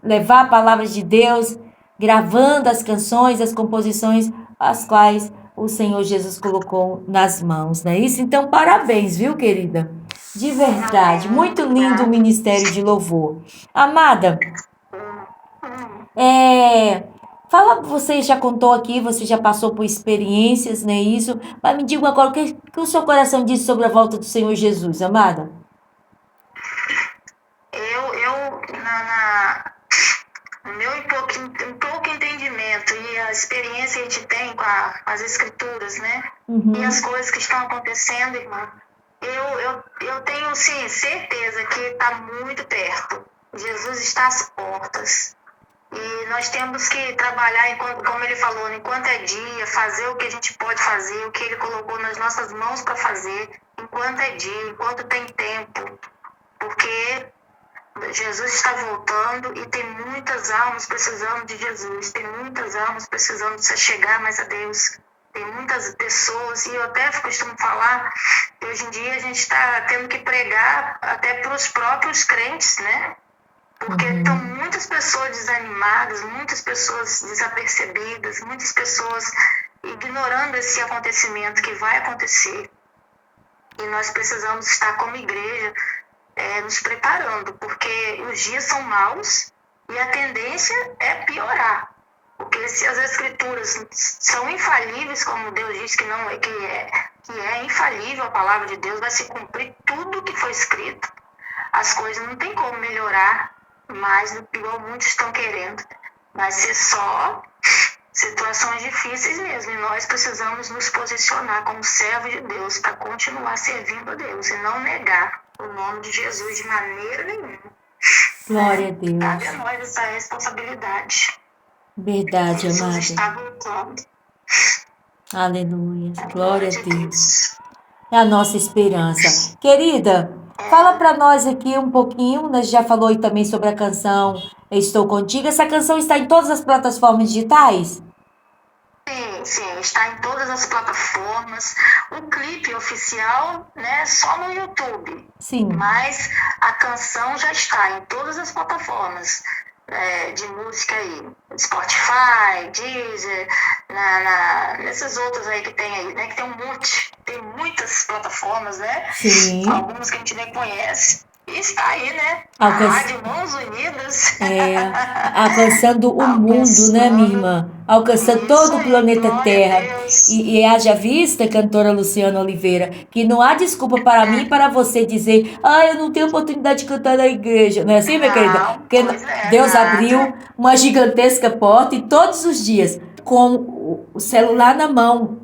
levar a palavra de Deus, gravando as canções, as composições, as quais o Senhor Jesus colocou nas mãos, não é isso? Então, parabéns, viu, querida? De verdade, muito lindo o ministério de louvor. Amada, fala, você já contou aqui, você já passou por experiências, não é isso? Mas me diga agora, o que o seu coração diz sobre a volta do Senhor Jesus, amada? O meu pouco entendimento e a experiência que a gente tem com as escrituras, né? E as coisas que estão acontecendo, irmã, eu tenho, sim, certeza que está muito perto. Jesus está às portas. E nós temos que trabalhar, como ele falou, enquanto é dia, fazer o que a gente pode fazer, o que ele colocou nas nossas mãos para fazer, enquanto é dia, enquanto tem tempo. Porque Jesus está voltando e tem muitas almas precisando de Jesus, tem muitas almas precisando de se chegar mais a Deus, tem muitas pessoas, e eu até costumo falar Hoje em dia a gente está tendo que pregar até para os próprios crentes, né? Porque estão muitas pessoas desanimadas, muitas pessoas desapercebidas, muitas pessoas ignorando esse acontecimento que vai acontecer. E nós precisamos estar como igreja nos preparando, porque os dias são maus e a tendência é piorar. Porque se as escrituras são infalíveis, como Deus diz que não é, que é infalível a palavra de Deus, vai se cumprir tudo que foi escrito. As coisas não tem como melhorar mais do que igual muitos estão querendo. Vai ser só situações difíceis mesmo. E nós precisamos nos posicionar como servos de Deus para continuar servindo a Deus e não negar o nome de Jesus de maneira nenhuma. Glória a Deus. Cabe a nós essa responsabilidade. Verdade, Jesus amada. está voltando. Aleluia. Glória a Deus. É a nossa esperança. Querida, fala para nós aqui um pouquinho. Nós já falou aí também sobre a canção Estou Contigo. Essa canção está em todas as plataformas digitais? Sim, está em todas as plataformas. O clipe oficial, né, só no YouTube. Sim. Mas a canção já está em todas as plataformas de música aí. Spotify, Deezer, nessas outras aí que tem aí, né? Que tem um monte, tem muitas plataformas, né? Sim. Algumas que a gente nem conhece. E está aí, né? A Rádio Mãos Unidas. Alcançando o mundo, né, minha irmã? Alcançando todo o planeta Terra. E haja vista, cantora Luciana Oliveira, que não há desculpa para mim e para você dizer, eu não tenho oportunidade de cantar na igreja. Não é assim, minha querida? Porque Deus abriu uma gigantesca porta e todos os dias, com o celular na mão,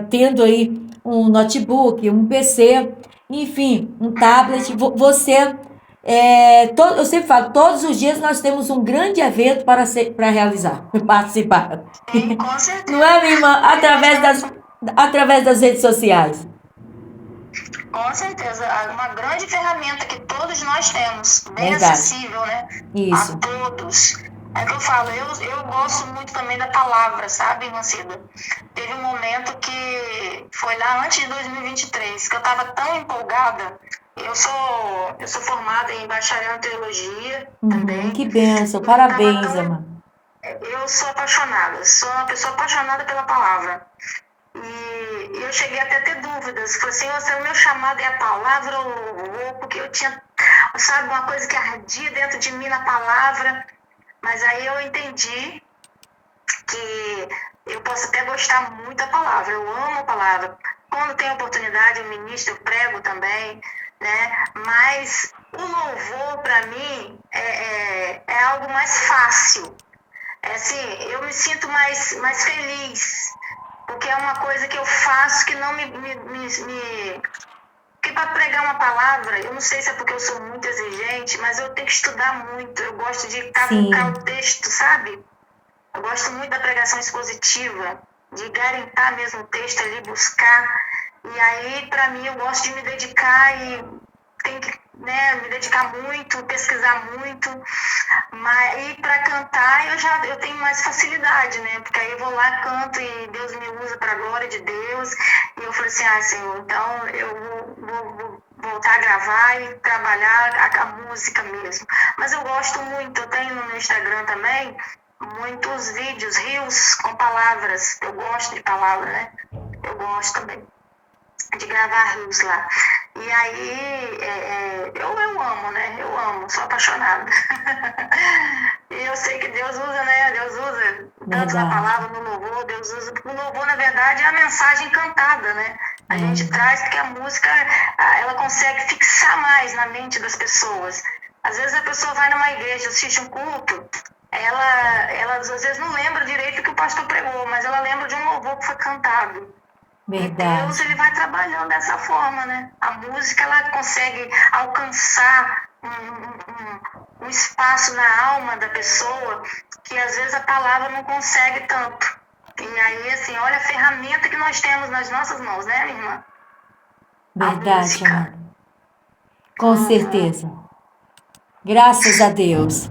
tendo aí um notebook, um PC, enfim, um tablet, você... eu sempre falo, todos os dias nós temos um grande evento para realizar, participar. Com certeza. Não é, minha irmã? Através das redes sociais. Com certeza. Uma grande ferramenta que todos nós temos, bem acessível, né? Isso. A todos. É que eu falo, eu gosto muito também da palavra, sabe, irmã Cida? Teve um momento que foi lá antes de 2023, que eu estava tão empolgada. Eu sou formada em bacharel em teologia também. Que bênção, parabéns, amor. Eu sou apaixonada, sou uma pessoa apaixonada pela palavra. E eu cheguei até a ter dúvidas. Falei assim, se o meu chamado é a palavra ou louvor, porque eu tinha, sabe, uma coisa que ardia dentro de mim na palavra. Mas aí eu entendi que eu posso até gostar muito da palavra, eu amo a palavra. Quando tem oportunidade, eu ministro, eu prego também, né? Mas o louvor, para mim, é algo mais fácil. Assim, eu me sinto mais feliz, porque é uma coisa que eu faço que não Porque para pregar uma palavra, eu não sei se é porque eu sou muito exigente, mas eu tenho que estudar muito. Eu gosto de cavucar o texto, sabe? Eu gosto muito da pregação expositiva, de garimpar mesmo o texto ali, buscar. E aí, para mim, eu gosto de me dedicar e tenho que me dedicar muito, pesquisar muito. E para cantar, eu tenho mais facilidade, né? Porque aí eu vou lá, canto e Deus me usa para a glória de Deus. E eu falei assim, Senhor, então eu vou voltar a gravar e trabalhar a música mesmo. Mas eu gosto muito, eu tenho no meu Instagram também muitos vídeos, reels com palavras. Eu gosto de palavras, né? Eu gosto também de gravar reels lá. E aí, eu amo, né? Eu amo, sou apaixonada. E eu sei que Deus usa, né? Deus usa tanto na palavra, no louvor, Deus usa. O louvor, na verdade, é a mensagem cantada, né? A gente traz porque a música, ela consegue fixar mais na mente das pessoas. Às vezes a pessoa vai numa igreja, assiste um culto, ela às vezes não lembra direito o que o pastor pregou, mas ela lembra de um louvor que foi cantado. Verdade. E Deus, ele vai trabalhando dessa forma, né? A música, ela consegue alcançar um espaço na alma da pessoa que às vezes a palavra não consegue tanto. E aí, assim, olha a ferramenta que nós temos nas nossas mãos, né, minha irmã? Verdade, amor. Com certeza. Graças a Deus.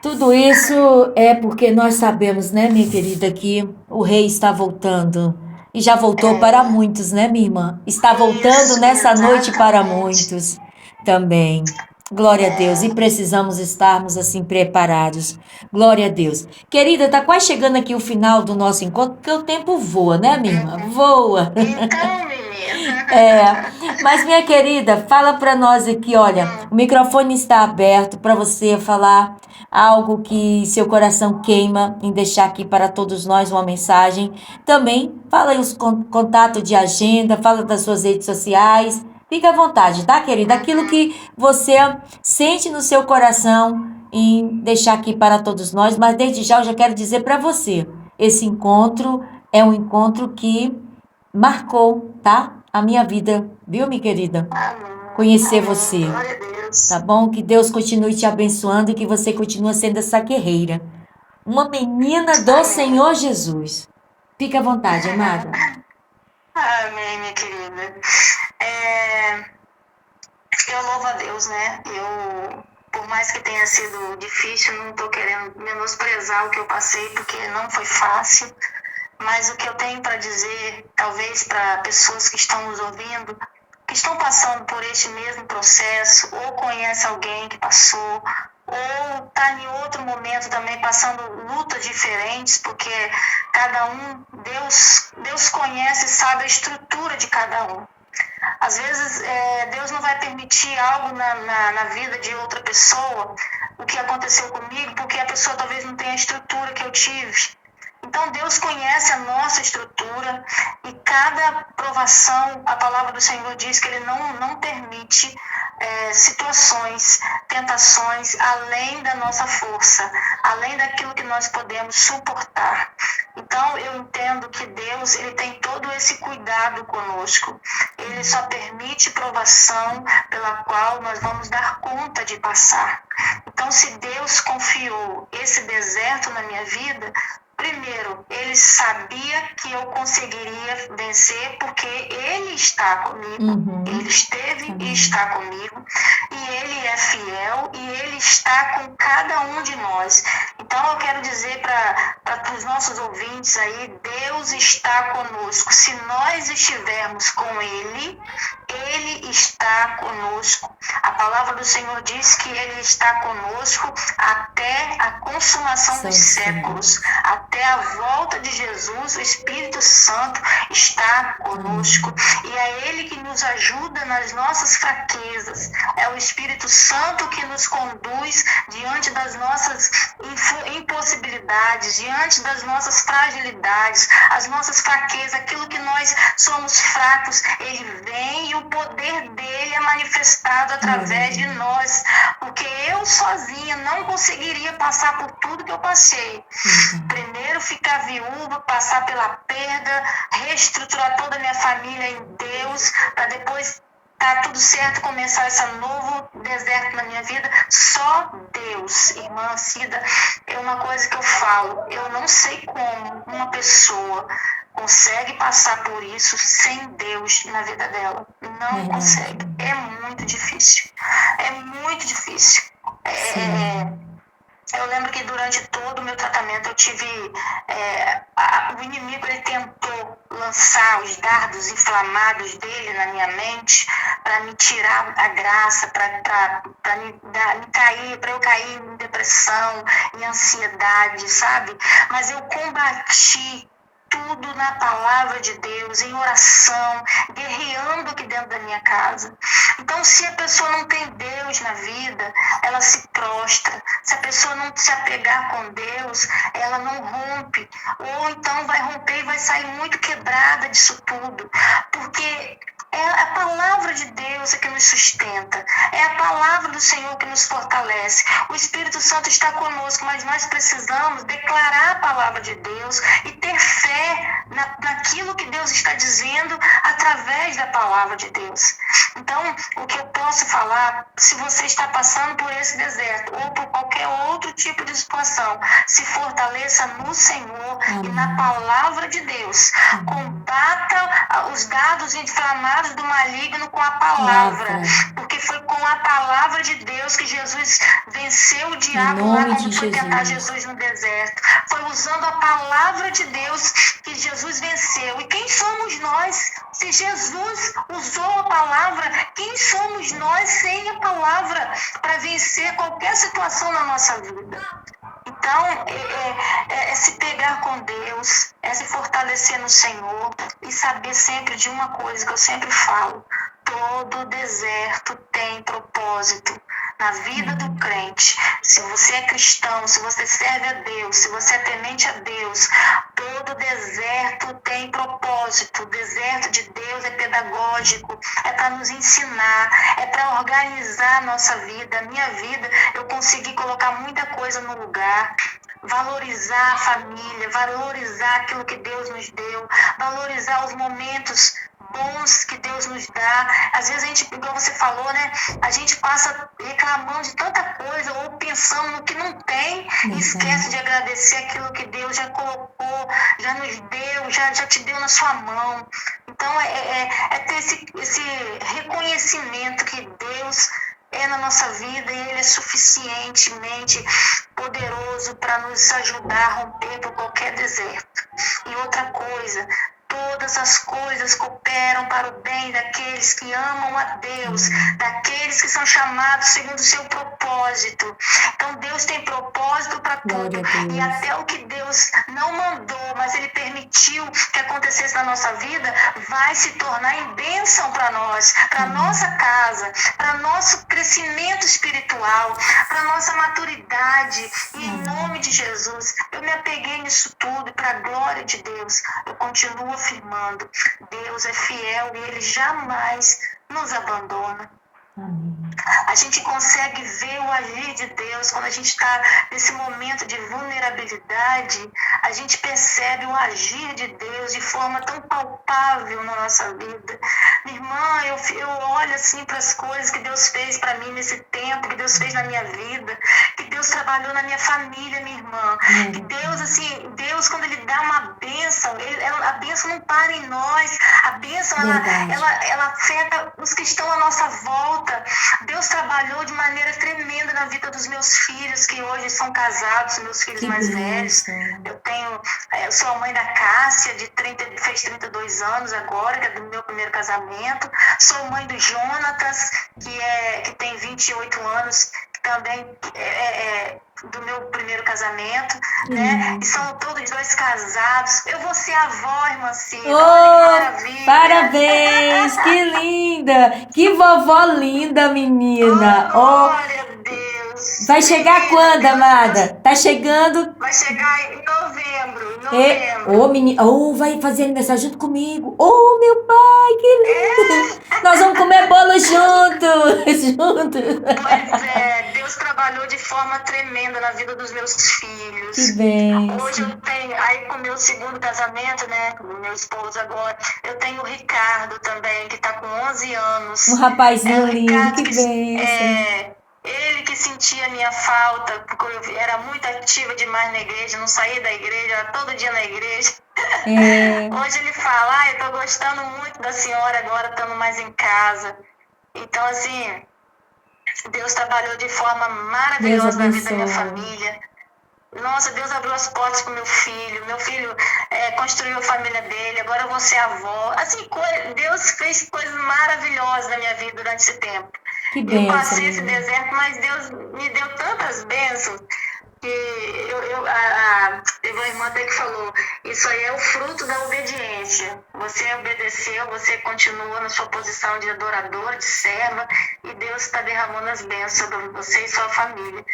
Tudo isso é porque nós sabemos, né, minha querida, que o rei está voltando. E já voltou para muitos, né, minha irmã? Está voltando nessa noite para muitos também. Glória a Deus. E precisamos estarmos assim preparados. Glória a Deus. Querida, tá quase chegando aqui o final do nosso encontro, porque o tempo voa, né, minha irmã? Voa. Então, menina. Mas minha querida, fala para nós aqui, olha, o microfone está aberto para você falar algo que seu coração queima em deixar aqui para todos nós uma mensagem. Também fala aí os contatos de agenda, fala das suas redes sociais. Fica à vontade, tá, querida? Aquilo que você sente no seu coração em deixar aqui para todos nós, mas desde já eu já quero dizer para você, esse encontro é um encontro que marcou, tá? A minha vida, viu, minha querida? Conhecer você. Glória a Deus. Tá bom? Que Deus continue te abençoando e que você continue sendo essa guerreira. Uma menina do Senhor Jesus. Fique à vontade, amada. Amém, minha querida. Eu louvo a Deus, né? Por mais que tenha sido difícil, não estou querendo menosprezar o que eu passei, porque não foi fácil. Mas o que eu tenho para dizer, talvez para pessoas que estão nos ouvindo, que estão passando por este mesmo processo, ou conhece alguém que passou, ou está em outro momento também passando lutas diferentes, porque cada um, Deus conhece e sabe a estrutura de cada um. Às vezes, Deus não vai permitir algo na vida de outra pessoa, o que aconteceu comigo, porque a pessoa talvez não tenha a estrutura que eu tive. Então, Deus conhece a nossa estrutura e cada provação, a palavra do Senhor diz que Ele não permite situações, tentações além da nossa força, além daquilo que nós podemos suportar. Então, eu entendo que Deus ele tem todo esse cuidado conosco. Ele só permite provação pela qual nós vamos dar conta de passar. Então, se Deus confiou esse deserto na minha vida, primeiro, ele sabia que eu conseguiria vencer porque ele está comigo. Ele esteve e está comigo. E ele é fiel e ele está com cada um de nós. Então, eu quero dizer para os nossos ouvintes aí, Deus está conosco. Se nós estivermos com ele, ele está conosco. A palavra do Senhor diz que ele está conosco até a consumação dos séculos. Até a volta de Jesus, o Espírito Santo está conosco. E é ele que nos ajuda nas nossas fraquezas. É o Espírito Santo que nos conduz diante das nossas impossibilidades, diante das nossas fragilidades, as nossas fraquezas, aquilo que nós somos fracos. Ele vem e o poder dele é manifestado através de nós. Porque eu sozinha não conseguiria passar por tudo que eu passei. Primeiro ficar viúva, passar pela perda, reestruturar toda a minha família em Deus, para depois tá tudo certo, começar esse novo deserto na minha vida. Só Deus, irmã Cida, é uma coisa que eu falo, eu não sei como uma pessoa consegue passar por isso sem Deus na vida dela. Não consegue. É muito difícil. É muito difícil. Eu lembro que durante todo o meu tratamento eu tive... o inimigo ele tentou lançar os dardos inflamados dele na minha mente para me tirar a graça, para eu cair em depressão, em ansiedade, sabe? Mas eu combati tudo na palavra de Deus, em oração, guerreando aqui dentro da minha casa. Então, se a pessoa não tem Deus na vida, ela se prostra. Se a pessoa não se apegar com Deus, ela não rompe. Ou então vai romper e vai sair muito quebrada disso tudo. Porque é a palavra de Deus que nos sustenta. É a palavra do Senhor que nos fortalece. O Espírito Santo está conosco, mas nós precisamos declarar a palavra de Deus e ter fé naquilo que Deus está dizendo através da palavra de Deus. Então, o que eu posso falar, se você está passando por esse deserto ou por qualquer outro tipo de situação, se fortaleça no Senhor e na palavra de Deus. Combata os dardos inflamados do maligno com a palavra, porque foi com a palavra de Deus que Jesus venceu o diabo lá quando foi tentar Jesus no deserto. Foi usando a palavra de Deus que Jesus venceu. E quem somos nós? Se Jesus usou a palavra, quem somos nós sem a palavra para vencer qualquer situação na nossa vida? Então, é se pegar com Deus, é se fortalecer no Senhor e saber sempre de uma coisa que eu sempre falo: todo deserto tem propósito na vida do crente. Se você é cristão, se você serve a Deus, se você é temente a Deus, todo deserto tem propósito. O deserto de Deus é pedagógico, é para nos ensinar, é para organizar a nossa vida, a minha vida. Eu consegui colocar muita coisa no lugar. Valorizar a família, valorizar aquilo que Deus nos deu, valorizar os momentos bons que Deus nos dá. Às vezes a gente, igual você falou, né? A gente passa reclamando de tanta coisa ou pensando no que não tem e esquece de agradecer aquilo que Deus já colocou, já nos deu, já te deu na sua mão. Então é ter esse reconhecimento que Deus é na nossa vida e Ele é suficientemente poderoso para nos ajudar a romper por qualquer deserto. E outra coisa, todas as coisas cooperam para o bem daqueles que amam a Deus, daqueles que são chamados segundo o seu propósito. Então Deus tem propósito para tudo. E até o que Deus não mandou, mas Ele permitiu que acontecesse na nossa vida, vai se tornar em bênção para nós, para nossa casa, para nosso crescimento espiritual, para nossa maturidade. E em nome de Jesus, eu me apeguei nisso tudo para a glória de Deus. Eu continuo afirmando: Deus é fiel e Ele jamais nos abandona. A gente consegue ver o agir de Deus quando a gente está nesse momento de vulnerabilidade. A gente percebe o agir de Deus de forma tão palpável na nossa vida. Minha irmã, eu olho assim para as coisas que Deus fez para mim nesse tempo, que Deus fez na minha vida, que Deus trabalhou na minha família, minha irmã. Que Deus, assim, Deus, quando Ele dá uma bênção, a bênção não para em nós. A bênção, ela afeta os que estão à nossa volta. Deus trabalhou de maneira tremenda na vida dos meus filhos, que hoje são casados, meus filhos mais velhos. Eu sou a mãe da Cássia, fez 32 anos agora, que é do meu primeiro casamento. Sou mãe do Jonatas, que tem 28 anos, que também é do meu primeiro casamento, né? E são todos dois casados. Eu vou ser avó, irmã Cida. Olha que maravilha. Parabéns, que linda! Que vovó linda, menina! Glória a Deus! Vai chegar quando, amada? Tá chegando? Vai chegar em novembro. Menina, vai fazer aniversário junto comigo. Meu pai, que lindo! Nós vamos comer bolo juntos. Pois é, Deus trabalhou de forma tremenda na vida dos meus filhos. Que bem. Hoje eu tenho, aí com o meu segundo casamento, né, com o meu esposo agora, eu tenho o Ricardo também, que tá com 11 anos. Um rapazinho lindo, que bem. Ele que sentia a minha falta, porque eu era muito ativa demais na igreja, não saía da igreja, era todo dia na igreja. Hoje ele fala: eu tô gostando muito da senhora agora, estando mais em casa. Então, assim, Deus trabalhou de forma maravilhosa na vida da minha família. Nossa, Deus abriu as portas para o meu filho. Meu filho construiu a família dele, agora eu vou ser avó. Assim, Deus fez coisas maravilhosas na minha vida durante esse tempo. Que bênção, eu passei esse deserto, mas Deus me deu tantas bênçãos que a irmã até que falou: isso aí é o fruto da obediência. Você obedeceu, você continua na sua posição de adorador, de serva, e Deus está derramando as bênçãos sobre você e sua família.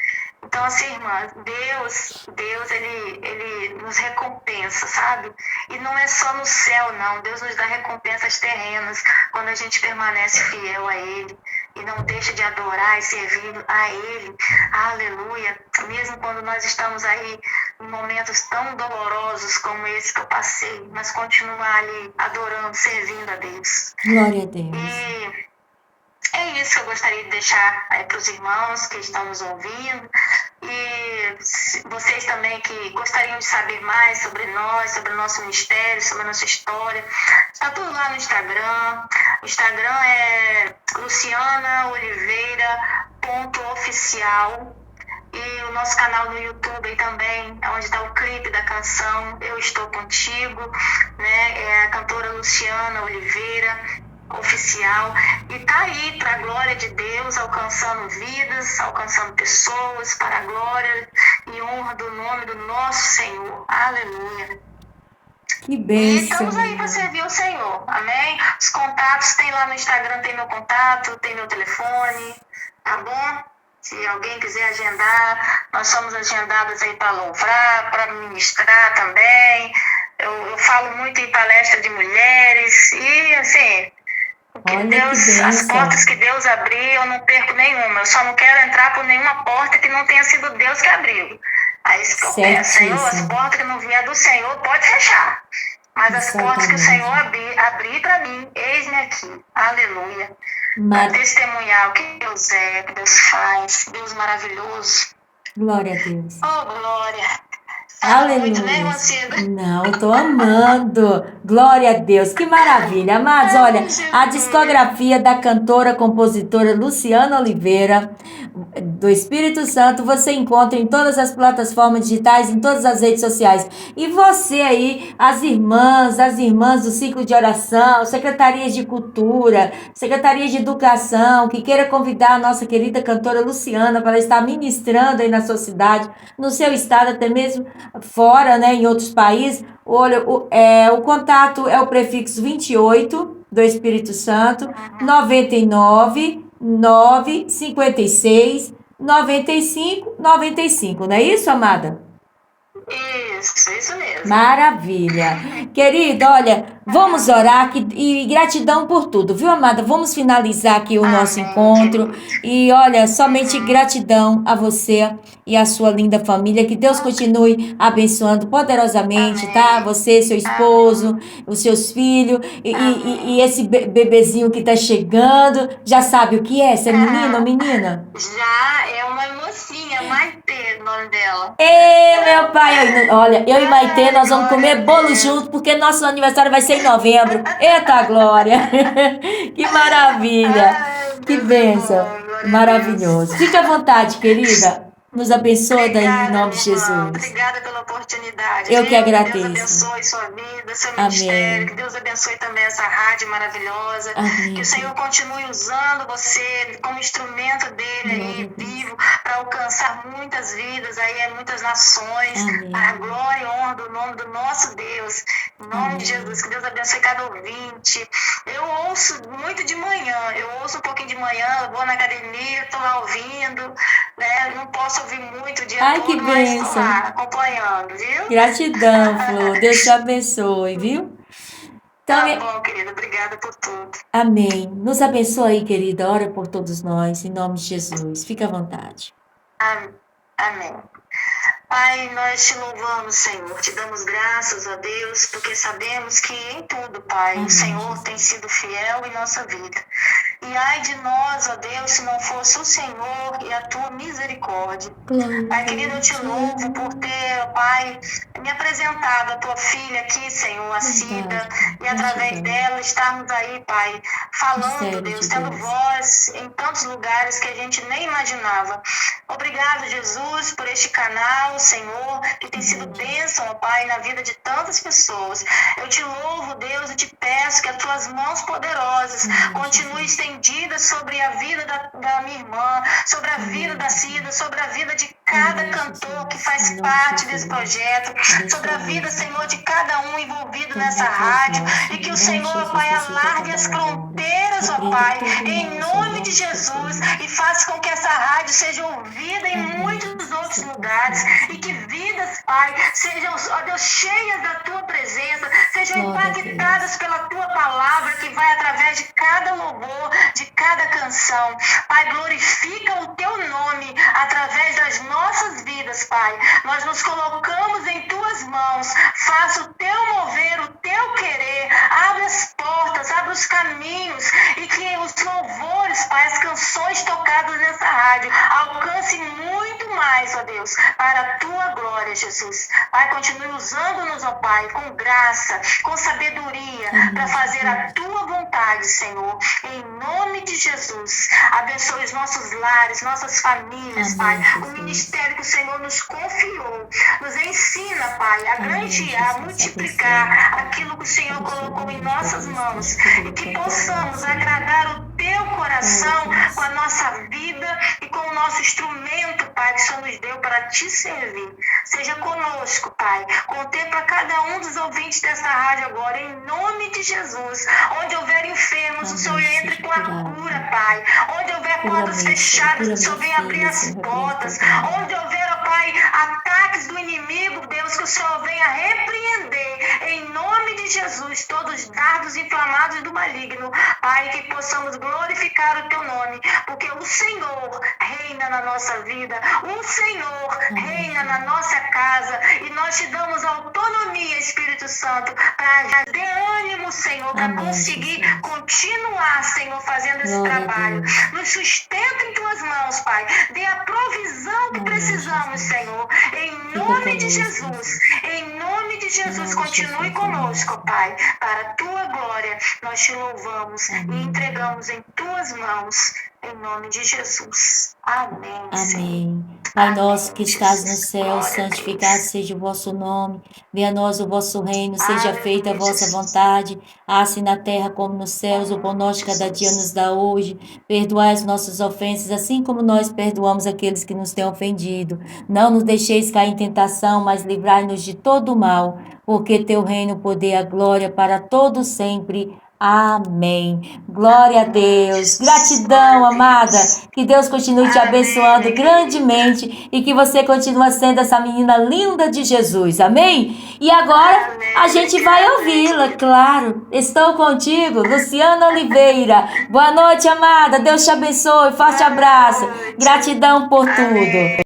Então, assim, irmã, Deus, ele nos recompensa, sabe? E não é só no céu, não. Deus nos dá recompensas terrenas quando a gente permanece fiel a Ele e não deixa de adorar e servir a Ele. Aleluia! Mesmo quando nós estamos aí em momentos tão dolorosos como esse que eu passei, mas continuar ali adorando, servindo a Deus. Glória a Deus. E é isso que eu gostaria de deixar aí para os irmãos que estão nos ouvindo. E vocês também que gostariam de saber mais sobre nós, sobre o nosso ministério, sobre a nossa história, está tudo lá no Instagram. Instagram é lucianaoliveira.oficial. E o nosso canal no YouTube também, onde está o clipe da canção Eu Estou Contigo, né? É a cantora Luciana Oliveira Oficial. E tá aí para a glória de Deus, alcançando vidas, alcançando pessoas, para a glória e honra do nome do nosso Senhor. Aleluia. Que bênção. E estamos aí para servir o Senhor, amém? Os contatos tem lá no Instagram, tem meu contato, tem meu telefone, tá bom? Se alguém quiser agendar, nós somos agendadas aí para louvar, para ministrar também. Eu falo muito em palestra de mulheres e assim, as portas que Deus abriu, eu não perco nenhuma. Eu só não quero entrar por nenhuma porta que não tenha sido Deus que abriu. Aí isso que eu peço, Senhor, as portas que não vier do Senhor, pode fechar. Mas as portas que o Senhor abrir para mim, eis-me aqui. Aleluia. Para testemunhar o que Deus é, o que Deus faz. Deus maravilhoso. Glória a Deus. Oh, glória. Aleluia. Muito, né, irmã Cida? Não, eu tô amando. Glória a Deus. Que maravilha. Amados, olha, a discografia da cantora, compositora Luciana Oliveira, do Espírito Santo, você encontra em todas as plataformas digitais, em todas as redes sociais. E você aí, as irmãs do ciclo de oração, secretarias de cultura, secretarias de educação, que queira convidar a nossa querida cantora Luciana para estar ministrando aí na sua cidade, no seu estado, até mesmo fora, né, em outros países. Olha, o contato é o prefixo 28 do Espírito Santo, 99 956 95 95, não é isso, amada? Isso mesmo. Maravilha. Querida, olha, vamos orar e gratidão por tudo, viu, amada? Vamos finalizar aqui o nosso encontro. E olha, somente gratidão a você e a sua linda família. Que Deus continue abençoando poderosamente, tá? Você, seu esposo, os seus filhos e esse bebezinho que tá chegando. Já sabe o que é? Você é menino ou menina? Já, é uma mocinha, Maitê, o nome dela. Ei, meu pai, olha, eu e Maitê, nós vamos comer bolo junto, porque nosso aniversário vai ser em novembro. Eita, glória! Que maravilha! Que bênção! Maravilhoso. Fique à vontade, querida. Nos abençoe em nome de Jesus. Obrigada pela oportunidade. Eu que agradeço. Deus abençoe sua vida, seu ministério. Que Deus abençoe também essa rádio maravilhosa. Amém. Que o Senhor continue usando você como instrumento dele aí, vivo, para alcançar muitas vidas aí, muitas nações. A glória e honra do nome do nosso Deus. Em nome de Jesus. Que Deus abençoe cada ouvinte. Eu ouço muito de manhã. Eu ouço um pouquinho de manhã, eu vou na academia, estou lá ouvindo, né? Não posso ouvir muito o dia todo, que mas estou bênção. lá acompanhando, viu? Gratidão, Flor. Deus te abençoe, viu? Então, Tá bom, querida. Obrigada por tudo. amém. Nos abençoe aí, querida. Ora por todos nós, em nome de Jesus. Fique à vontade. Amém. Pai, nós te louvamos, Senhor. Te damos graças a Deus, porque sabemos que em tudo, Pai, o Senhor tem sido fiel em nossa vida. E ai de nós, ó Deus, se não fosse o Senhor e a tua misericórdia. Pai querido, eu te louvo por ter, Pai, me apresentado a tua filha aqui, Senhor, a Cida, e através dela estarmos aí, Pai, falando, Deus, tendo voz em tantos lugares que a gente nem imaginava. Obrigado, Jesus, por este canal, Senhor, que tem sido bênção, ó Pai, na vida de tantas pessoas. Eu te louvo, Deus, e te peço que as tuas mãos poderosas continuem estendidas sobre a vida da minha irmã, sobre a vida da Cida, sobre a vida de cada cantor que faz parte desse projeto, sobre a vida, Senhor, de cada um envolvido nessa rádio, e que o Senhor, ó Pai, alargue as fronteiras, ó Pai, em nome de Jesus, e faça com que essa rádio seja ouvida em muitos outros lugares, e que vidas, Pai, sejam, ó Deus, cheias da tua presença, sejam impactadas pela tua palavra, que vai através de cada louvor, de cada canção. Pai, glorifica o teu nome através das nossas vidas, Pai. Nós nos colocamos em tuas mãos. Faça o teu mover, o teu querer. Abre as portas, abre nos caminhos e que os louvores, Pai, as canções tocadas nessa rádio alcancem muito mais, ó Deus, para a tua glória, Jesus. Pai, continue usando-nos, ó Pai, com graça, com sabedoria, para fazer a tua vontade, Senhor. Em nome de Jesus, abençoe os nossos lares, nossas famílias, Pai, o ministério que o Senhor nos confiou. Nos ensina, Pai, a granjear, a multiplicar aquilo que o Senhor colocou em nossas mãos e que possamos agradar o teu coração com a nossa vida e com o nosso instrumento, Pai, que o Senhor nos deu para te servir. Seja conosco, Pai. Contempla cada um dos ouvintes desta rádio agora, em nome de Jesus. Onde houver enfermos, o Senhor entre com a cura, Pai. Onde houver portas fechadas, o Senhor venha abrir as portas. Onde houver, ó Pai, ataques do inimigo, Deus, que o Senhor venha repreender, em nome de Jesus, todos os dardos inflamados do maligno, Pai, que possamos glorificar o teu nome, porque o Senhor reina na nossa vida, o Senhor reina na nossa casa, e nós te damos autonomia, Espírito Santo, para ter ânimo, Senhor, para conseguir continuar, Senhor, fazendo esse trabalho. Nos sustenta em tuas mãos, Pai, dê a provisão que precisamos, Senhor, em nome de Jesus. Em nome de Jesus, continue conosco, Pai, para a tua glória. Nós te louvamos e entregamos em tuas mãos, em nome de Jesus. Amém. Amém. Pai nosso que estás no céu, santificado seja o vosso nome. Venha a nós o vosso reino, seja feita a vossa vontade, assim na terra como nos céus. O pão nosso de cada dia nos dá hoje. Perdoai as nossas ofensas, assim como nós perdoamos aqueles que nos têm ofendido. Não nos deixeis cair em tentação, mas livrai-nos de todo o mal, porque teu reino, o poder e a glória para todos sempre. Amém. Glória a Deus. Gratidão, amada. Que Deus continue te abençoando grandemente e que você continue sendo essa menina linda de Jesus. Amém? E agora a gente vai ouvi-la, claro. Estou contigo, Luciana Oliveira. Boa noite, amada. Deus te abençoe. Forte abraço. Gratidão por tudo.